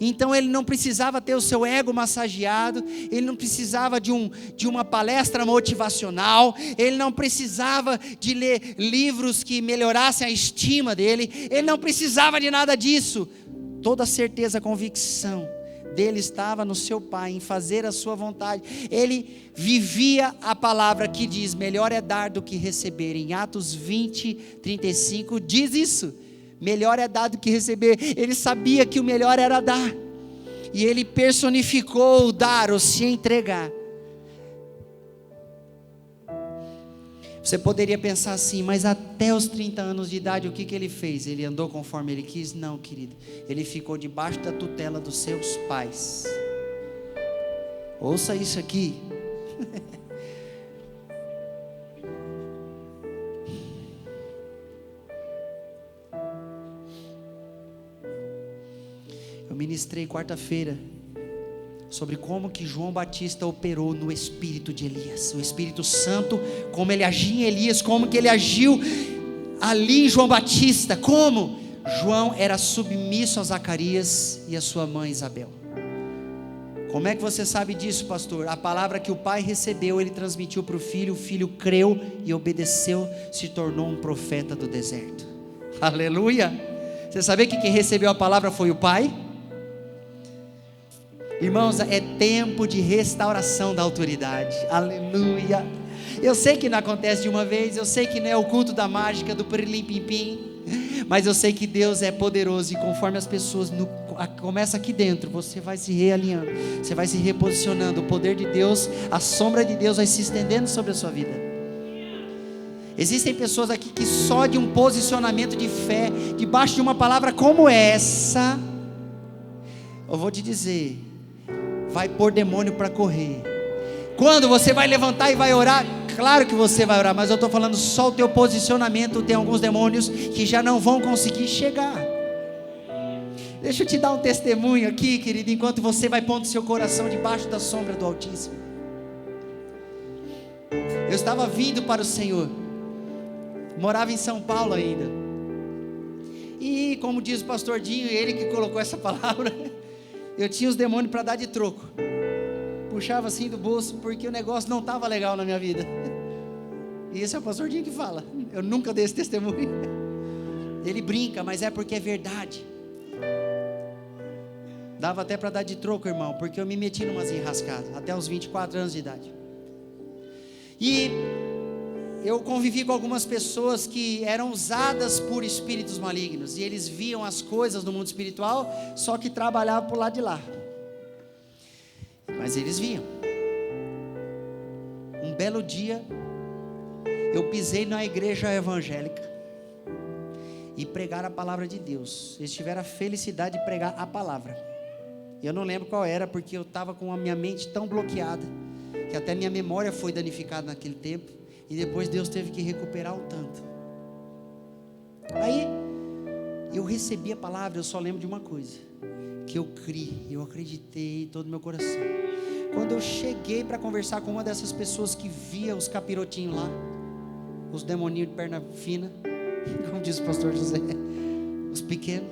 Então ele não precisava ter o seu ego massageado, ele não precisava de uma palestra motivacional, ele não precisava de ler livros que melhorassem a estima dele, ele não precisava de nada disso. Toda a certeza, a convicção dele estava no seu Pai, em fazer a sua vontade. Ele vivia a palavra que diz: melhor é dar do que receber. Em Atos 20, 35 diz isso. Melhor é dar do que receber. Ele sabia que o melhor era dar, e ele personificou o dar, ou se entregar. Você poderia pensar assim: mas até os 30 anos de idade o que ele fez? Ele andou conforme ele quis? Não, querido, ele ficou debaixo da tutela dos seus pais. Ouça isso aqui. Eu ministrei quarta-feira sobre como que João Batista operou no espírito de Elias, o Espírito Santo, como ele agia em Elias, como que ele agiu ali em João Batista, como João era submisso a Zacarias e a sua mãe Isabel. Como é que você sabe disso, pastor? A palavra que o pai recebeu, ele transmitiu para o filho creu e obedeceu, se tornou um profeta do deserto. Aleluia! Você sabia que quem recebeu a palavra foi o pai? Irmãos, é tempo de restauração da autoridade. Aleluia. Eu sei que não acontece de uma vez, eu sei que não é o culto da mágica, do perilim-pim-pim, mas eu sei que Deus é poderoso, e conforme as pessoas começa aqui dentro, você vai se realinhando, você vai se reposicionando, o poder de Deus, a sombra de Deus vai se estendendo sobre a sua vida. Existem pessoas aqui que só de um posicionamento de fé, debaixo de uma palavra como essa, eu vou te dizer, vai pôr demônio para correr. Quando você vai levantar e vai orar, claro que você vai orar, mas eu estou falando só o teu posicionamento. Tem alguns demônios que já não vão conseguir chegar. Deixa eu te dar um testemunho aqui, querido, enquanto você vai pondo seu coração debaixo da sombra do Altíssimo. Eu estava vindo para o Senhor, morava em São Paulo ainda, e como diz o pastor Dinho, ele que colocou essa palavra, eu tinha os demônios para dar de troco, puxava assim do bolso, porque o negócio não estava legal na minha vida. E esse é o pastor Dinho que fala, eu nunca dei esse testemunho. Ele brinca, mas é porque é verdade. Dava até para dar de troco, irmão, porque eu me meti numas enrascadas, até os 24 anos de idade. E eu convivi com algumas pessoas que eram usadas por espíritos malignos, e eles viam as coisas no mundo espiritual, só que trabalhavam por lado de lá, mas eles viam. Um belo dia, eu pisei na igreja evangélica e pregar a palavra de Deus. Eles tiveram a felicidade de pregar a palavra. Eu não lembro qual era, porque eu estava com a minha mente tão bloqueada, que até minha memória foi danificada naquele tempo, e depois Deus teve que recuperar o tanto. Aí, eu recebi a palavra, eu só lembro de uma coisa, que eu criei, eu acreditei em todo o meu coração. Quando eu cheguei para conversar com uma dessas pessoas que via os capirotinhos lá, os demoninhos de perna fina, como diz o pastor José, os pequenos,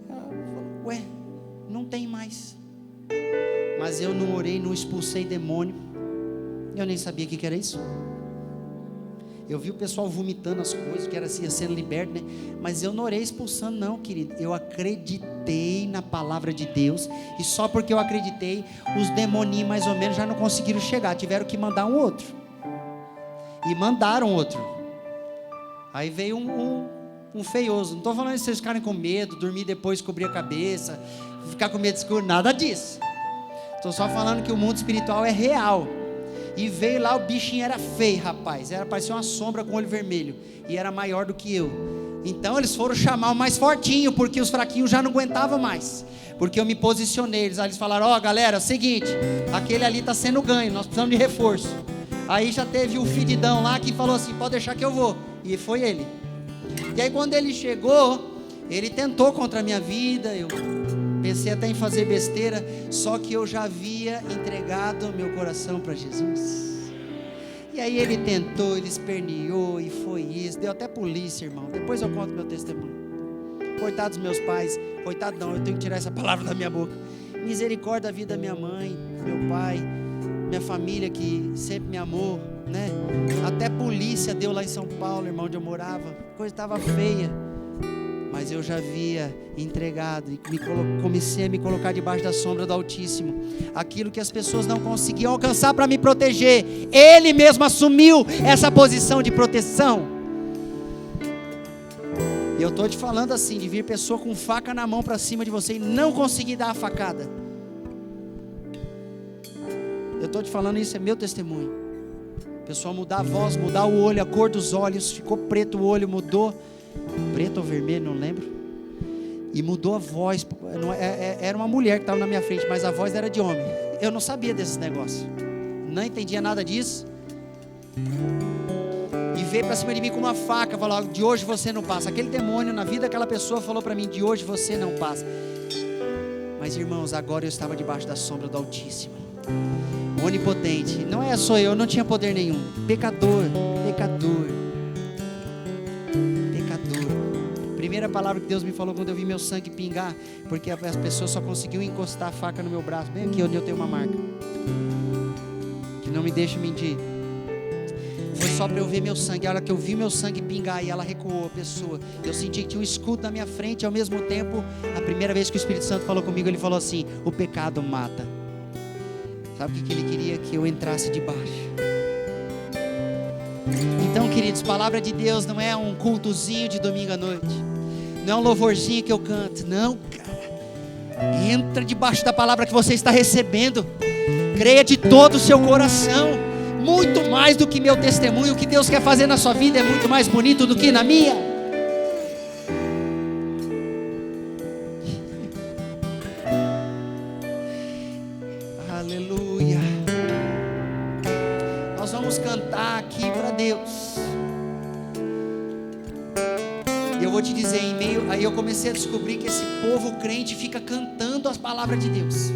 ela falou: ué, não tem mais. Mas eu não orei, não expulsei demônio, eu nem sabia o que era isso. Eu vi o pessoal vomitando as coisas, que era assim, ia sendo liberto, né? Mas eu não orei expulsando não, querido. Eu acreditei na palavra de Deus, e só porque eu acreditei, os demoninhos mais ou menos já não conseguiram chegar, tiveram que mandar um outro, e mandaram outro. Aí veio um feioso. Não estou falando de vocês ficarem com medo, dormir depois, cobrir a cabeça, ficar com medo escuro, nada disso. Estou só falando que o mundo espiritual é real. E veio lá, o bichinho era feio, rapaz, parecia uma sombra com olho vermelho, e era maior do que eu. Então eles foram chamar o mais fortinho, porque os fraquinhos já não aguentavam mais. Porque eu me posicionei, eles falaram, ó galera, é o seguinte, aquele ali está sendo ganho, nós precisamos de reforço. Aí já teve o fedidão lá que falou assim, pode deixar que eu vou. E foi ele. E aí quando ele chegou, ele tentou contra a minha vida, eu pensei até em fazer besteira, só que eu já havia entregado meu coração para Jesus. E aí ele tentou, ele esperneou e foi isso, deu até polícia, irmão. Depois eu conto meu testemunho. Coitado dos meus pais, coitado não, eu tenho que tirar essa palavra da minha boca. Misericórdia da vida da minha mãe, meu pai, minha família que sempre me amou, né? Até polícia deu lá em São Paulo, irmão, onde eu morava. A coisa estava feia, mas eu já havia entregado e comecei a me colocar debaixo da sombra do Altíssimo. Aquilo que as pessoas não conseguiam alcançar para me proteger, Ele mesmo assumiu essa posição de proteção. E eu estou te falando assim, de vir pessoa com faca na mão para cima de você e não conseguir dar a facada. Eu estou te falando, isso é meu testemunho. Pessoal, mudar a voz, mudar o olho, a cor dos olhos, ficou preto o olho, mudou, preto ou vermelho, não lembro. E mudou a voz, era uma mulher que estava na minha frente, mas a voz era de homem. Eu não sabia desses negócios, não entendia nada disso. E veio para cima de mim com uma faca, falou, de hoje você não passa. Aquele demônio na vida daquela pessoa falou para mim, de hoje você não passa. Mas irmãos, agora eu estava debaixo da sombra do Altíssimo, onipotente. Não é só eu não tinha poder nenhum. Pecador. Primeira palavra que Deus me falou quando eu vi meu sangue pingar, porque as pessoas só conseguiam encostar a faca no meu braço, bem aqui onde eu tenho uma marca, que não me deixa mentir. Foi só para eu ver meu sangue. A hora que eu vi meu sangue pingar e ela recuou, a pessoa, eu senti que tinha um escudo na minha frente. Ao mesmo tempo, a primeira vez que o Espírito Santo falou comigo, ele falou assim, o pecado mata. Sabe o que ele queria? Que eu entrasse debaixo. Então, queridos, palavra de Deus não é um cultozinho de domingo à noite, não é um louvorzinho que eu canto, não, cara. Entra debaixo da palavra que você está recebendo, creia de todo o seu coração. Muito mais do que meu testemunho, o que Deus quer fazer na sua vida é muito mais bonito do que na minha. Aleluia. Nós vamos cantar aqui para Deus. E eu vou te dizer, aí eu comecei a descobrir que esse povo crente fica cantando as palavras de Deus.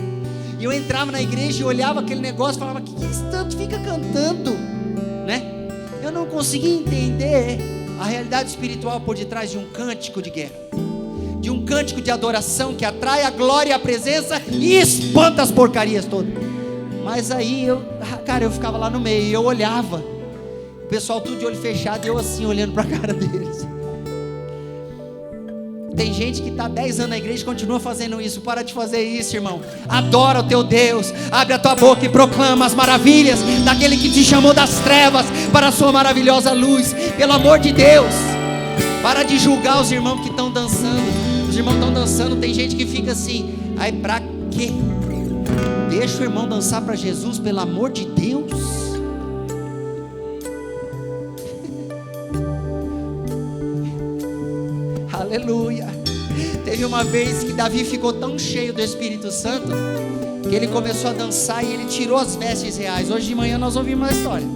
E eu entrava na igreja e olhava aquele negócio e falava, que eles tanto fica cantando, né? Eu não conseguia entender a realidade espiritual por detrás de um cântico de guerra, de um cântico de adoração que atrai a glória e a presença e espanta as porcarias todas. Mas aí eu ficava lá no meio e eu olhava, o pessoal tudo de olho fechado e eu assim olhando para a cara deles. Tem gente que está 10 anos na igreja e continua fazendo isso. Para de fazer isso, irmão. Adora o teu Deus. Abre a tua boca e proclama as maravilhas daquele que te chamou das trevas para a sua maravilhosa luz. Pelo amor de Deus, para de julgar os irmãos que estão dançando. Os irmãos estão dançando, tem gente que fica assim, aí pra quê? Deixa o irmão dançar para Jesus, pelo amor de Deus. Aleluia. Teve uma vez que Davi ficou tão cheio do Espírito Santo que ele começou a dançar e ele tirou as vestes reais. Hoje de manhã nós ouvimos uma história.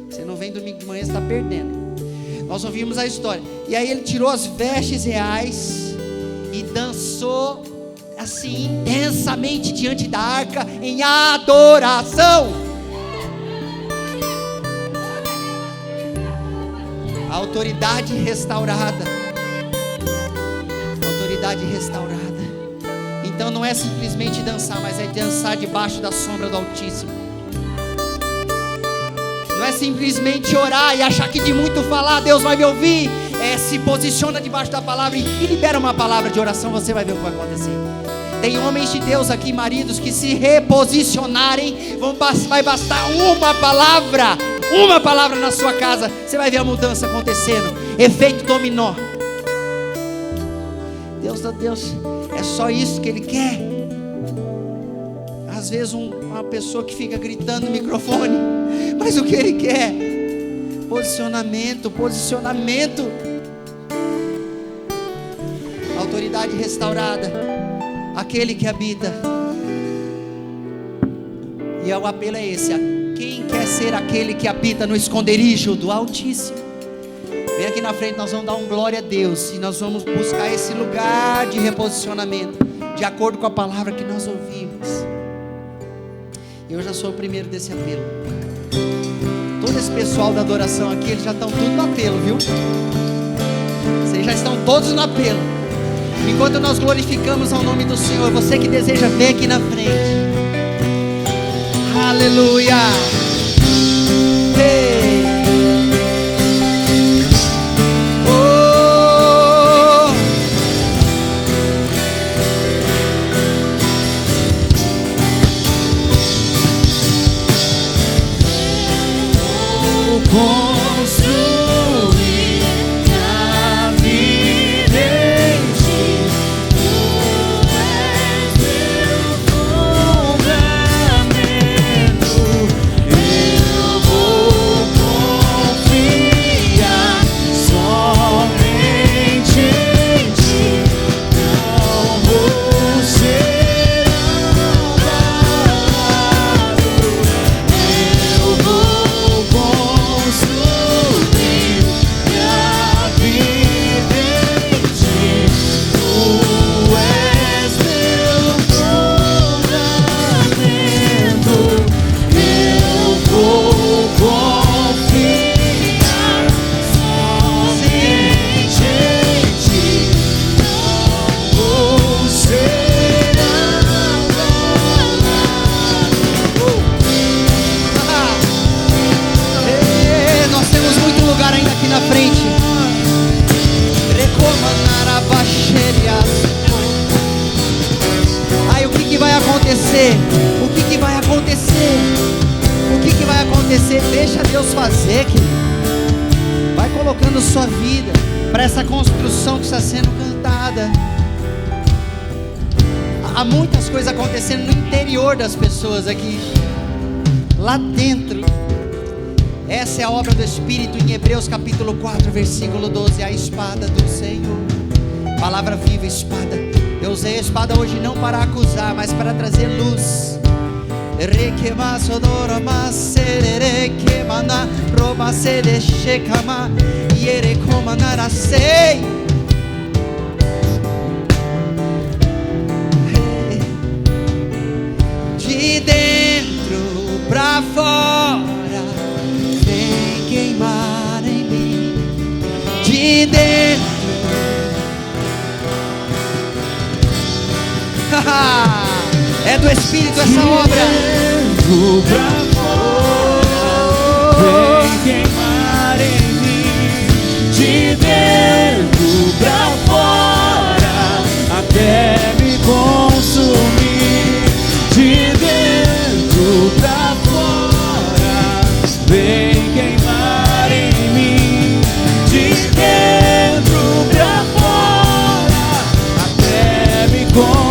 Você não vem domingo de manhã, você está perdendo. Nós ouvimos a história. E aí ele tirou as vestes reais e dançou assim intensamente diante da arca em adoração. A autoridade restaurada. Autoridade restaurada. Então não é simplesmente dançar, mas é dançar debaixo da sombra do Altíssimo. Não é simplesmente orar e achar que de muito falar Deus vai me ouvir. Se posiciona debaixo da palavra e libera uma palavra de oração, você vai ver o que vai acontecer. Tem homens de Deus aqui, maridos, que se reposicionarem, vai bastar uma palavra na sua casa, você vai ver a mudança acontecendo, efeito dominó. Deus, é só isso que Ele quer. Às vezes uma pessoa que fica gritando no microfone, mas o que Ele quer? Posicionamento. autoridade restaurada, aquele que habita. E o apelo é esse: quem quer ser aquele que habita no esconderijo do Altíssimo? Vem aqui na frente, nós vamos dar um glória a Deus, e nós vamos buscar esse lugar de reposicionamento, de acordo com a palavra que nós ouvimos. Eu já sou o primeiro desse apelo. Todo esse pessoal da adoração aqui, eles já estão tudo no apelo, viu? Vocês já estão todos no apelo. Enquanto nós glorificamos ao nome do Senhor, você que deseja, vem aqui na frente. Aleluia. Hey. Construir a vida em ti, tu és meu fundamento. Eu vou confiar somente em ti, não vou ser abalado. Eu vou construir minha vida em ti, tu és meu fundamento. Eu vou confiar somente em ti, não vou ser Nós temos muito lugar ainda aqui na frente. Aí o que vai acontecer? O que vai acontecer? O que vai acontecer? Deixa Deus fazer, querido. Vai colocando sua vida para essa construção que está sendo cantada. Há muitas coisas acontecendo no interior das pessoas aqui. Lá dentro. Essa é a obra do Espírito em Hebreus capítulo 4, versículo 12. A espada do Senhor, palavra viva, espada. Eu usei a espada hoje não para acusar, mas para trazer luz. De dentro pra fora, vem queimar em mim. De dentro. É do Espírito essa obra. dentro pra fora, vem queimar em mim. De dentro pra fora, até me consumir. De dentro pra fora, vem queimar em mim. De dentro pra fora, até me consumir.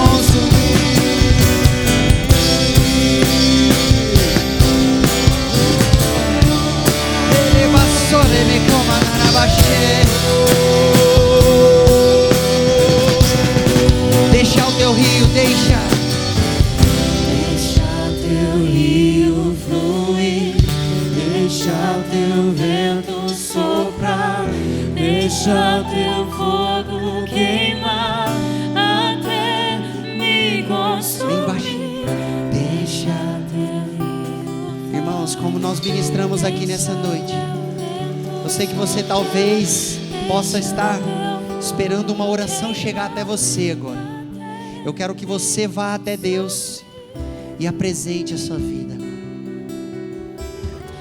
Deixa o teu rio, deixa teu rio fluir, deixa o teu vento soprar, deixa teu fogo queimar até me consumir. Deixa teu rio. Irmãos, como nós ministramos aqui nessa noite, eu sei que você talvez possa estar esperando uma oração chegar até você agora. Eu quero que você vá até Deus e apresente a sua vida,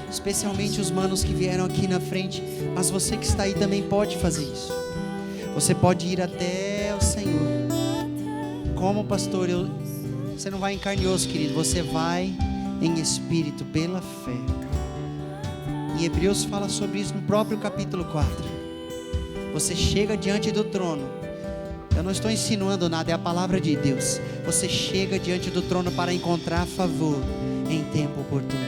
especialmente os manos que vieram aqui na frente, mas você que está aí também pode fazer isso. Você pode ir até o Senhor. Como pastor, você não vai em carne e osso, querido, você vai em espírito, pela fé. Em Hebreus fala sobre isso no próprio capítulo 4. Você chega diante do trono. Eu não estou insinuando nada, é a palavra de Deus. Você chega diante do trono para encontrar favor em tempo oportuno,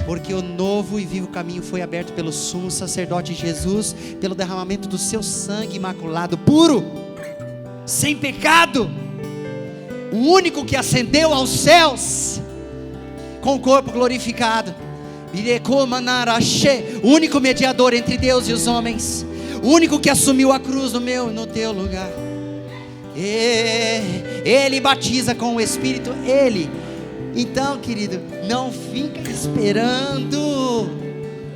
porque o novo e vivo caminho foi aberto pelo sumo sacerdote Jesus, pelo derramamento do seu sangue imaculado, puro. sem pecado, o único que ascendeu aos céus, com o corpo glorificado, o único mediador entre Deus e os homens, o único que assumiu a cruz no meu e no teu lugar. Ele batiza com o Espírito, Ele. Então, querido, não fica esperando,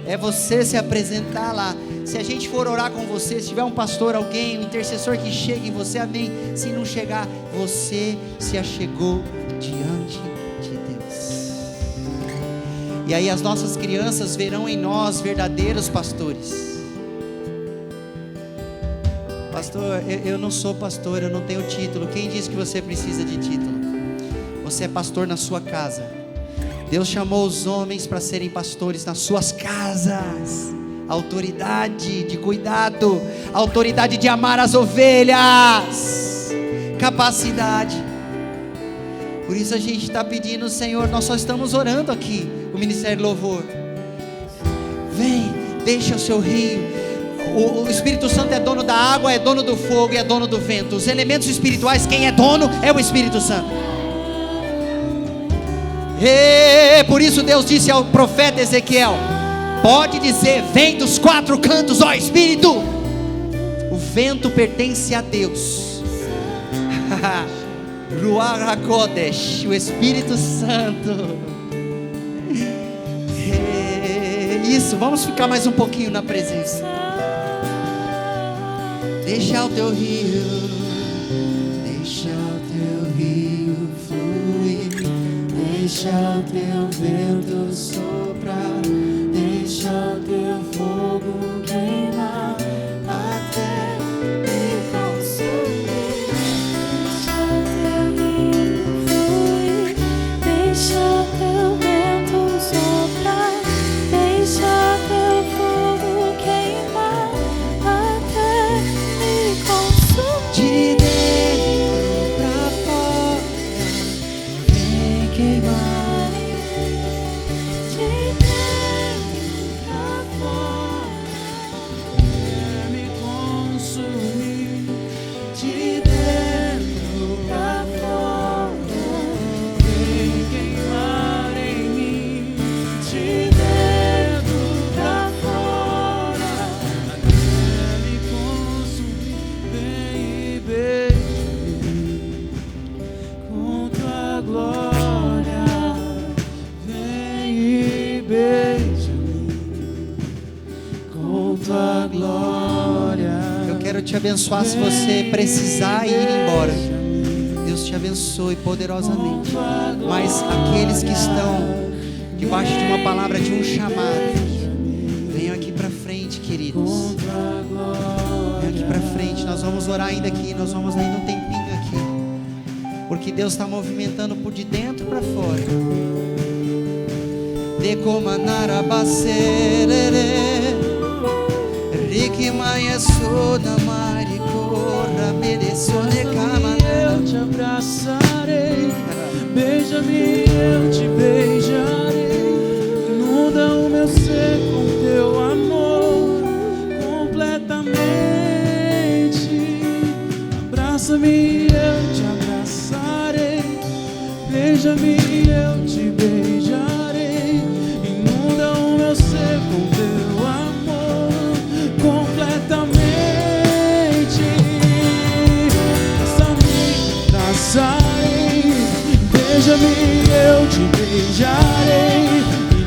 é você se apresentar lá. Se a gente for orar com você, se tiver um pastor, alguém, um intercessor que chegue em você, amém. Se não chegar, você se achegou diante de Deus. E aí as nossas crianças verão em nós verdadeiros pastores. Pastor, eu não sou pastor, eu não tenho título. Quem disse que você precisa de título? Você é pastor na sua casa. Deus chamou os homens para serem pastores nas suas casas. Autoridade de cuidado, autoridade de amar as ovelhas, capacidade. Por isso a gente está pedindo, Senhor, nós só estamos orando aqui, o Ministério Louvor. Vem, deixa o seu rio. O Espírito Santo é dono da água, é dono do fogo e é dono do vento. Os elementos espirituais, quem é dono é o Espírito Santo. Por isso Deus disse ao profeta Ezequiel: pode dizer, vem dos quatro cantos, ó Espírito. O vento pertence a Deus. Ruach HaKodesh, o Espírito Santo. Isso, vamos ficar mais um pouquinho na presença. Deixa o teu rio, deixa o teu rio fluir, deixa o teu vento soprar, deixa o teu fogo queimar até me consumir. Deixa o teu rio fluir, deixa o teu vento soprar, deixa o teu fogo queimar até me consumir. De dentro pra fora, vem queimar. Te abençoar. Se você precisar ir embora, Deus te abençoe poderosamente. Mas aqueles que estão debaixo de uma palavra, de um chamado, venham aqui para frente, queridos. Venham aqui para frente. Nós vamos orar ainda aqui. Nós vamos ainda um tempinho aqui, porque Deus está movimentando por de dentro para fora. Eu te abraçarei, beija-me, eu te beijarei. Inunda o meu ser com teu amor completamente. Abraça-me, eu te abraçarei, beija-me, eu te beijarei. Inunda o meu ser com teu amor completamente. Beija-me, eu te beijarei.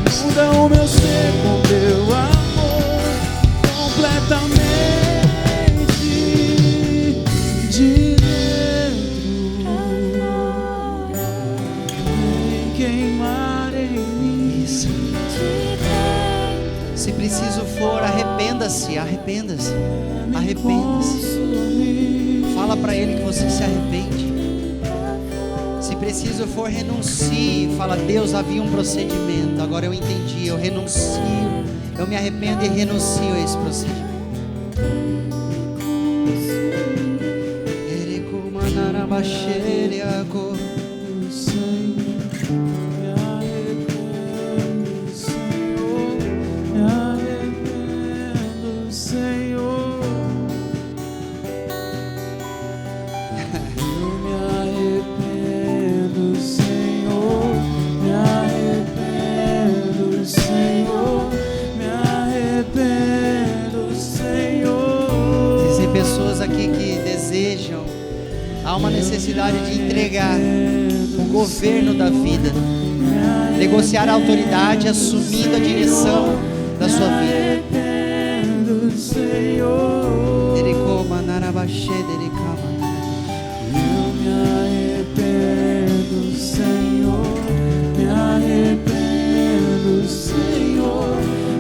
Inunda o meu ser com teu amor completamente. De dentro vem queimar em mim. Isso. Se preciso for, arrependa-se, arrependa-se, arrependa-se. Fala para Ele que você se arrepende. Se preciso for, renuncie. Fala: Deus, havia um procedimento, agora eu entendi, eu renuncio, eu me arrependo e renuncio a esse procedimento. região. Há uma necessidade de entregar o governo da vida, negociar a autoridade, assumindo a direção da sua vida. Eu me arrependo, Senhor, me arrependo, Senhor,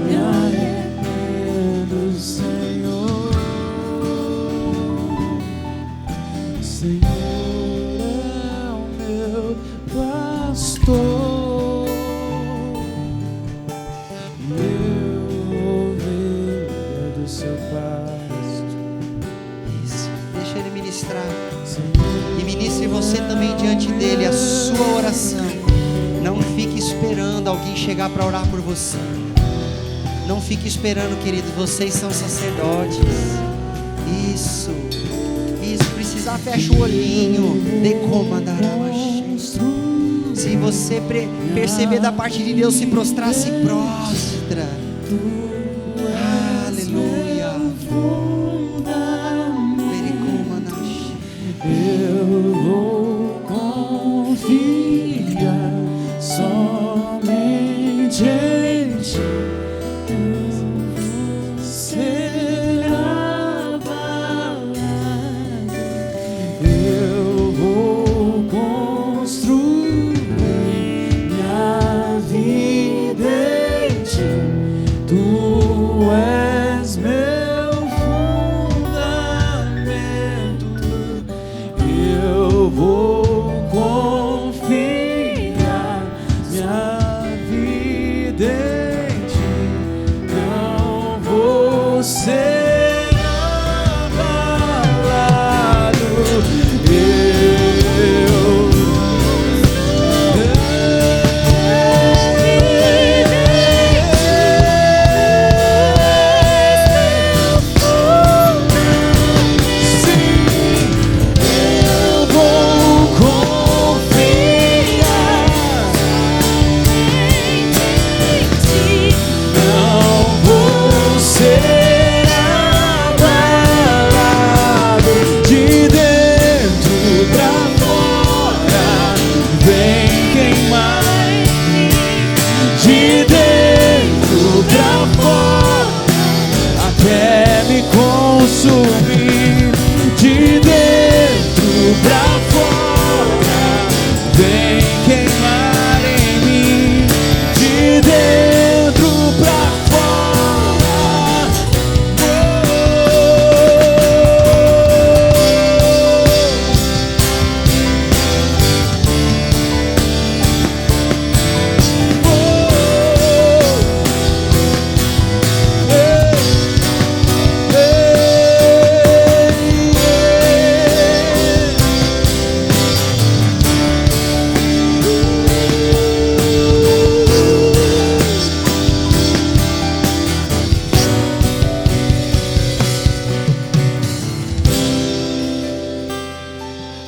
me arrependo, Senhor. Senhor é o meu pastor, eu ovelha do seu pasto. Isso, deixa Ele ministrar. E ministre você também diante dEle a sua oração. Não fique esperando alguém chegar para orar por você. Não fique esperando, querido. Vocês são sacerdotes. Isso. Precisar, fecha o olhinho. Se você perceber da parte de Deus, se prostrar, se prostra. Aleluia. Eu vou confiar somente em ti. Será abalado. Eu vou construir minha vida em ti. Tu és meu fundamento. Eu vou confiar minha vida em ti. Não vou ser abalado. Consumir de dentro pra fora, vem queimar em mim, de dentro pra fora.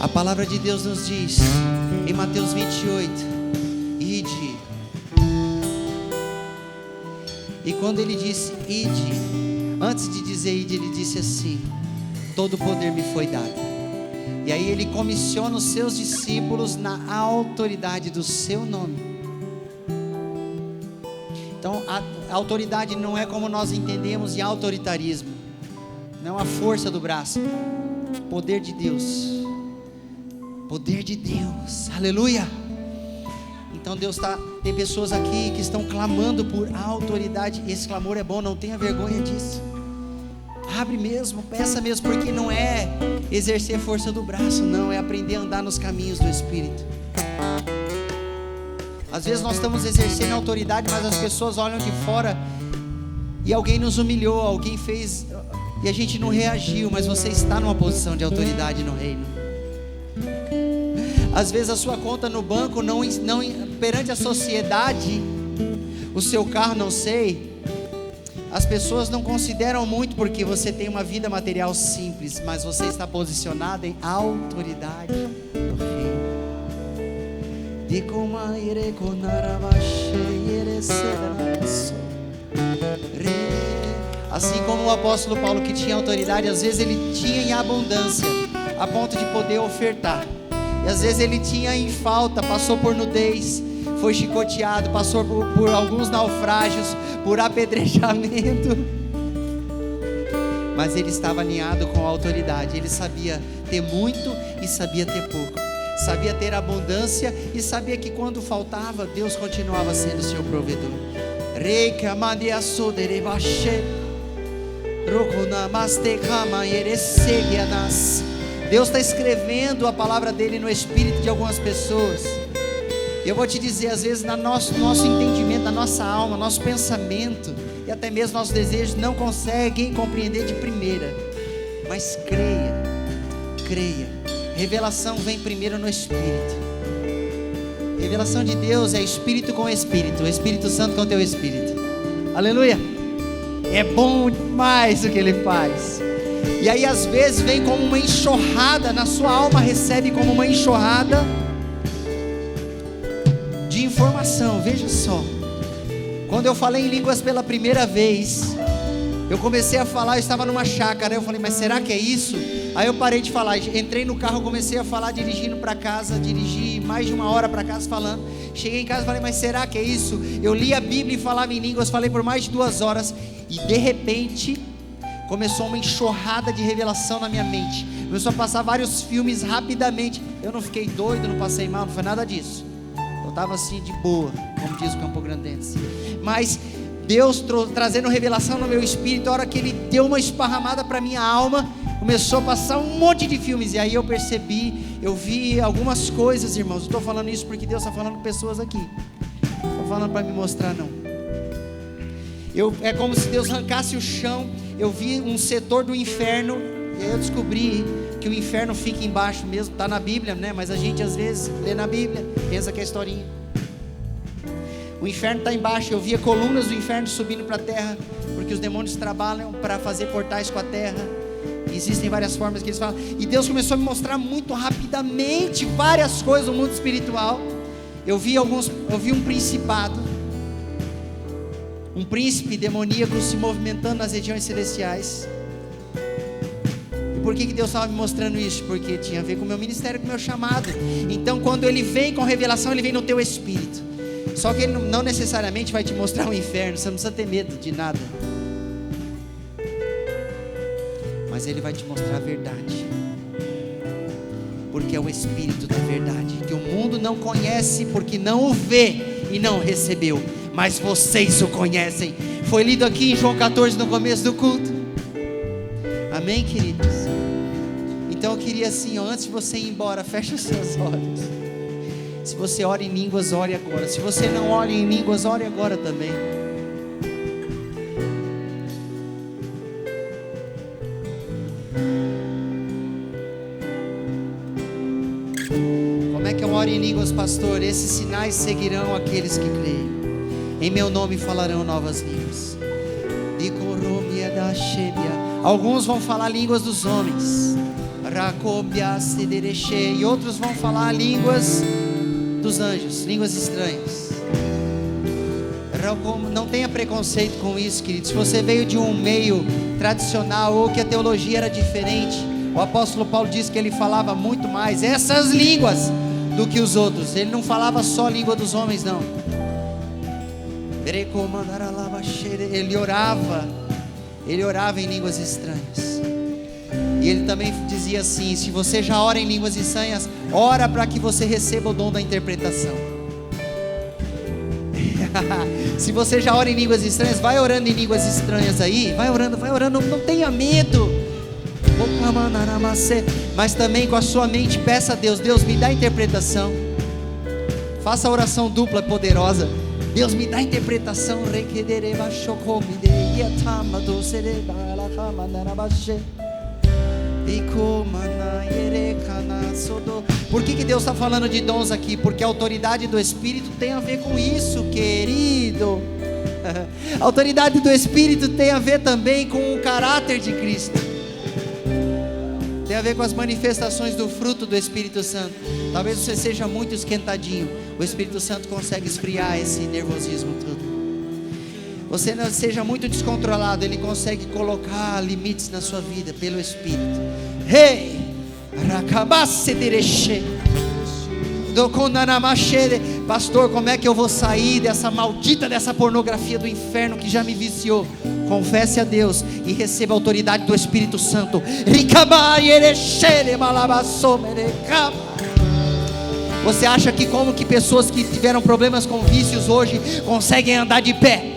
A palavra de Deus nos diz em Mateus 28: ide. E quando ele disse ide, antes de dizer ide, ele disse assim: todo o poder me foi dado. E aí ele comissiona os seus discípulos na autoridade do seu nome. Então a autoridade não é como nós entendemos de autoritarismo, não a força do braço, poder de Deus. Poder de Deus, aleluia. Então Deus tem pessoas aqui que estão clamando por autoridade. Esse clamor é bom, não tenha vergonha disso. Abre mesmo, peça mesmo, porque não é exercer força do braço, não, é aprender a andar nos caminhos do Espírito. Às vezes nós estamos exercendo autoridade, mas as pessoas olham de fora e alguém nos humilhou, alguém fez e a gente não reagiu, mas você está numa posição de autoridade no reino. Às vezes a sua conta no banco não perante a sociedade, o seu carro, não sei, as pessoas não consideram muito porque você tem uma vida material simples, mas você está posicionado em autoridade no reino. Assim como o apóstolo Paulo, que tinha autoridade, às vezes ele tinha em abundância, a ponto de poder ofertar. E às vezes ele tinha em falta, passou por nudez, foi chicoteado, passou por alguns naufrágios, por apedrejamento. Mas ele estava alinhado com a autoridade. Ele sabia ter muito e sabia ter pouco. Sabia ter abundância e sabia que quando faltava, Deus continuava sendo seu provedor. Deus está escrevendo a palavra dele no espírito de algumas pessoas. Eu vou te dizer, às vezes no nosso entendimento, na nossa alma, nosso pensamento e até mesmo nossos desejos não conseguem compreender de primeira. Mas creia. Revelação vem primeiro no espírito. Revelação de Deus é espírito com espírito, o Espírito Santo com o teu espírito. Aleluia. É bom demais o que ele faz. E aí às vezes vem como uma enxurrada, na sua alma recebe como uma enxurrada de informação. Veja só, quando eu falei em línguas pela primeira vez, eu comecei a falar, eu estava numa chácara, eu falei, mas será que é isso? Aí eu parei de falar, entrei no carro, comecei a falar dirigindo para casa, dirigi mais de 1 hora para casa falando. Cheguei em casa e falei, mas será que é isso? Eu li a Bíblia e falava em línguas, falei por mais de 2 horas e de repente começou uma enxurrada de revelação na minha mente. Começou a passar vários filmes rapidamente. Eu não fiquei doido, não passei mal, não foi nada disso. Eu estava assim de boa, como diz o Campo Grandense. Mas Deus trazendo revelação no meu espírito, a hora que Ele deu uma esparramada para minha alma, começou a passar um monte de filmes. E aí eu percebi, eu vi algumas coisas, irmãos. Eu estou falando isso porque Deus está falando com pessoas aqui. Não estou falando para me mostrar, não. É como se Deus arrancasse o chão. Eu vi um setor do inferno. E aí eu descobri que o inferno fica embaixo mesmo. Está na Bíblia, né? Mas a gente às vezes lê na Bíblia, pensa que é historinha. O inferno está embaixo. Eu via colunas do inferno subindo para a terra, porque os demônios trabalham para fazer portais com a terra. Existem várias formas que eles falam. E Deus começou a me mostrar muito rapidamente várias coisas do mundo espiritual. Eu vi um principado, um príncipe demoníaco se movimentando nas regiões celestiais. E por que Deus estava me mostrando isso? Porque tinha a ver com o meu ministério, com o meu chamado. Então quando Ele vem com revelação, Ele vem no teu espírito. Só que Ele não necessariamente vai te mostrar o inferno. Você não precisa ter medo de nada, mas Ele vai te mostrar a verdade, porque é o Espírito da verdade, que o mundo não conhece, porque não o vê e não recebeu, mas vocês o conhecem. Foi lido aqui em João 14 no começo do culto. Amém, queridos? Então eu queria assim, antes de você ir embora, feche os seus olhos. Se você ora em línguas, ore agora. Se você não ora em línguas, ore agora também. Como é que eu oro em línguas, pastor? Esses sinais seguirão aqueles que creem. Em meu nome falarão novas línguas. Alguns vão falar línguas dos homens, e outros vão falar línguas dos anjos, línguas estranhas. Não tenha preconceito com isso, querido. Se você veio de um meio tradicional ou que a teologia era diferente, o apóstolo Paulo disse que ele falava muito mais essas línguas do que os outros. Ele não falava só a língua dos homens, não. Ele orava em línguas estranhas. E ele também dizia assim: se você já ora em línguas estranhas, ora para que você receba o dom da interpretação. Se você já ora em línguas estranhas, vai orando em línguas estranhas aí, vai orando, não tenha medo. Mas também com a sua mente peça a Deus: Deus, me dá interpretação. Faça a oração dupla poderosa: Deus, me dá interpretação. Por que Deus está falando de dons aqui? Porque a autoridade do Espírito tem a ver com isso, querido. A autoridade do Espírito tem a ver também com o caráter de Cristo. Tem a ver com as manifestações do fruto do Espírito Santo. Talvez você seja muito esquentadinho. O Espírito Santo consegue esfriar esse nervosismo todo. você não seja muito descontrolado, Ele consegue colocar limites na sua vida pelo Espírito. Hey, pastor, como é que eu vou sair dessa maldita, dessa pornografia do inferno que já me viciou? Confesse a Deus e receba a autoridade do Espírito Santo. Você acha que como que pessoas que tiveram problemas com vícios hoje conseguem andar de pé?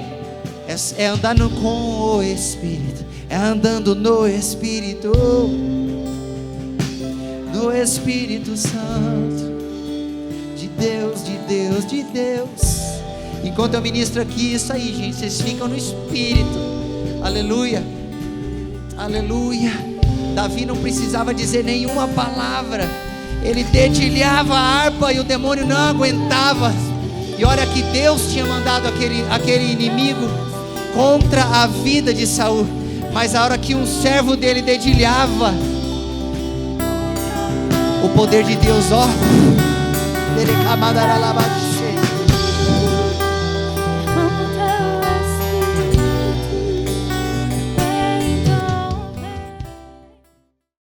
É andando com o Espírito, é andando no Espírito, no Espírito Santo, de Deus, de Deus, de Deus. Enquanto eu ministro aqui, isso aí, gente, vocês ficam no Espírito. Aleluia, aleluia. Davi não precisava dizer nenhuma palavra, ele dedilhava a harpa e o demônio não aguentava. E olha que Deus tinha mandado aquele inimigo contra a vida de Saul, mas a hora que um servo dele dedilhava, o poder de Deus, ó,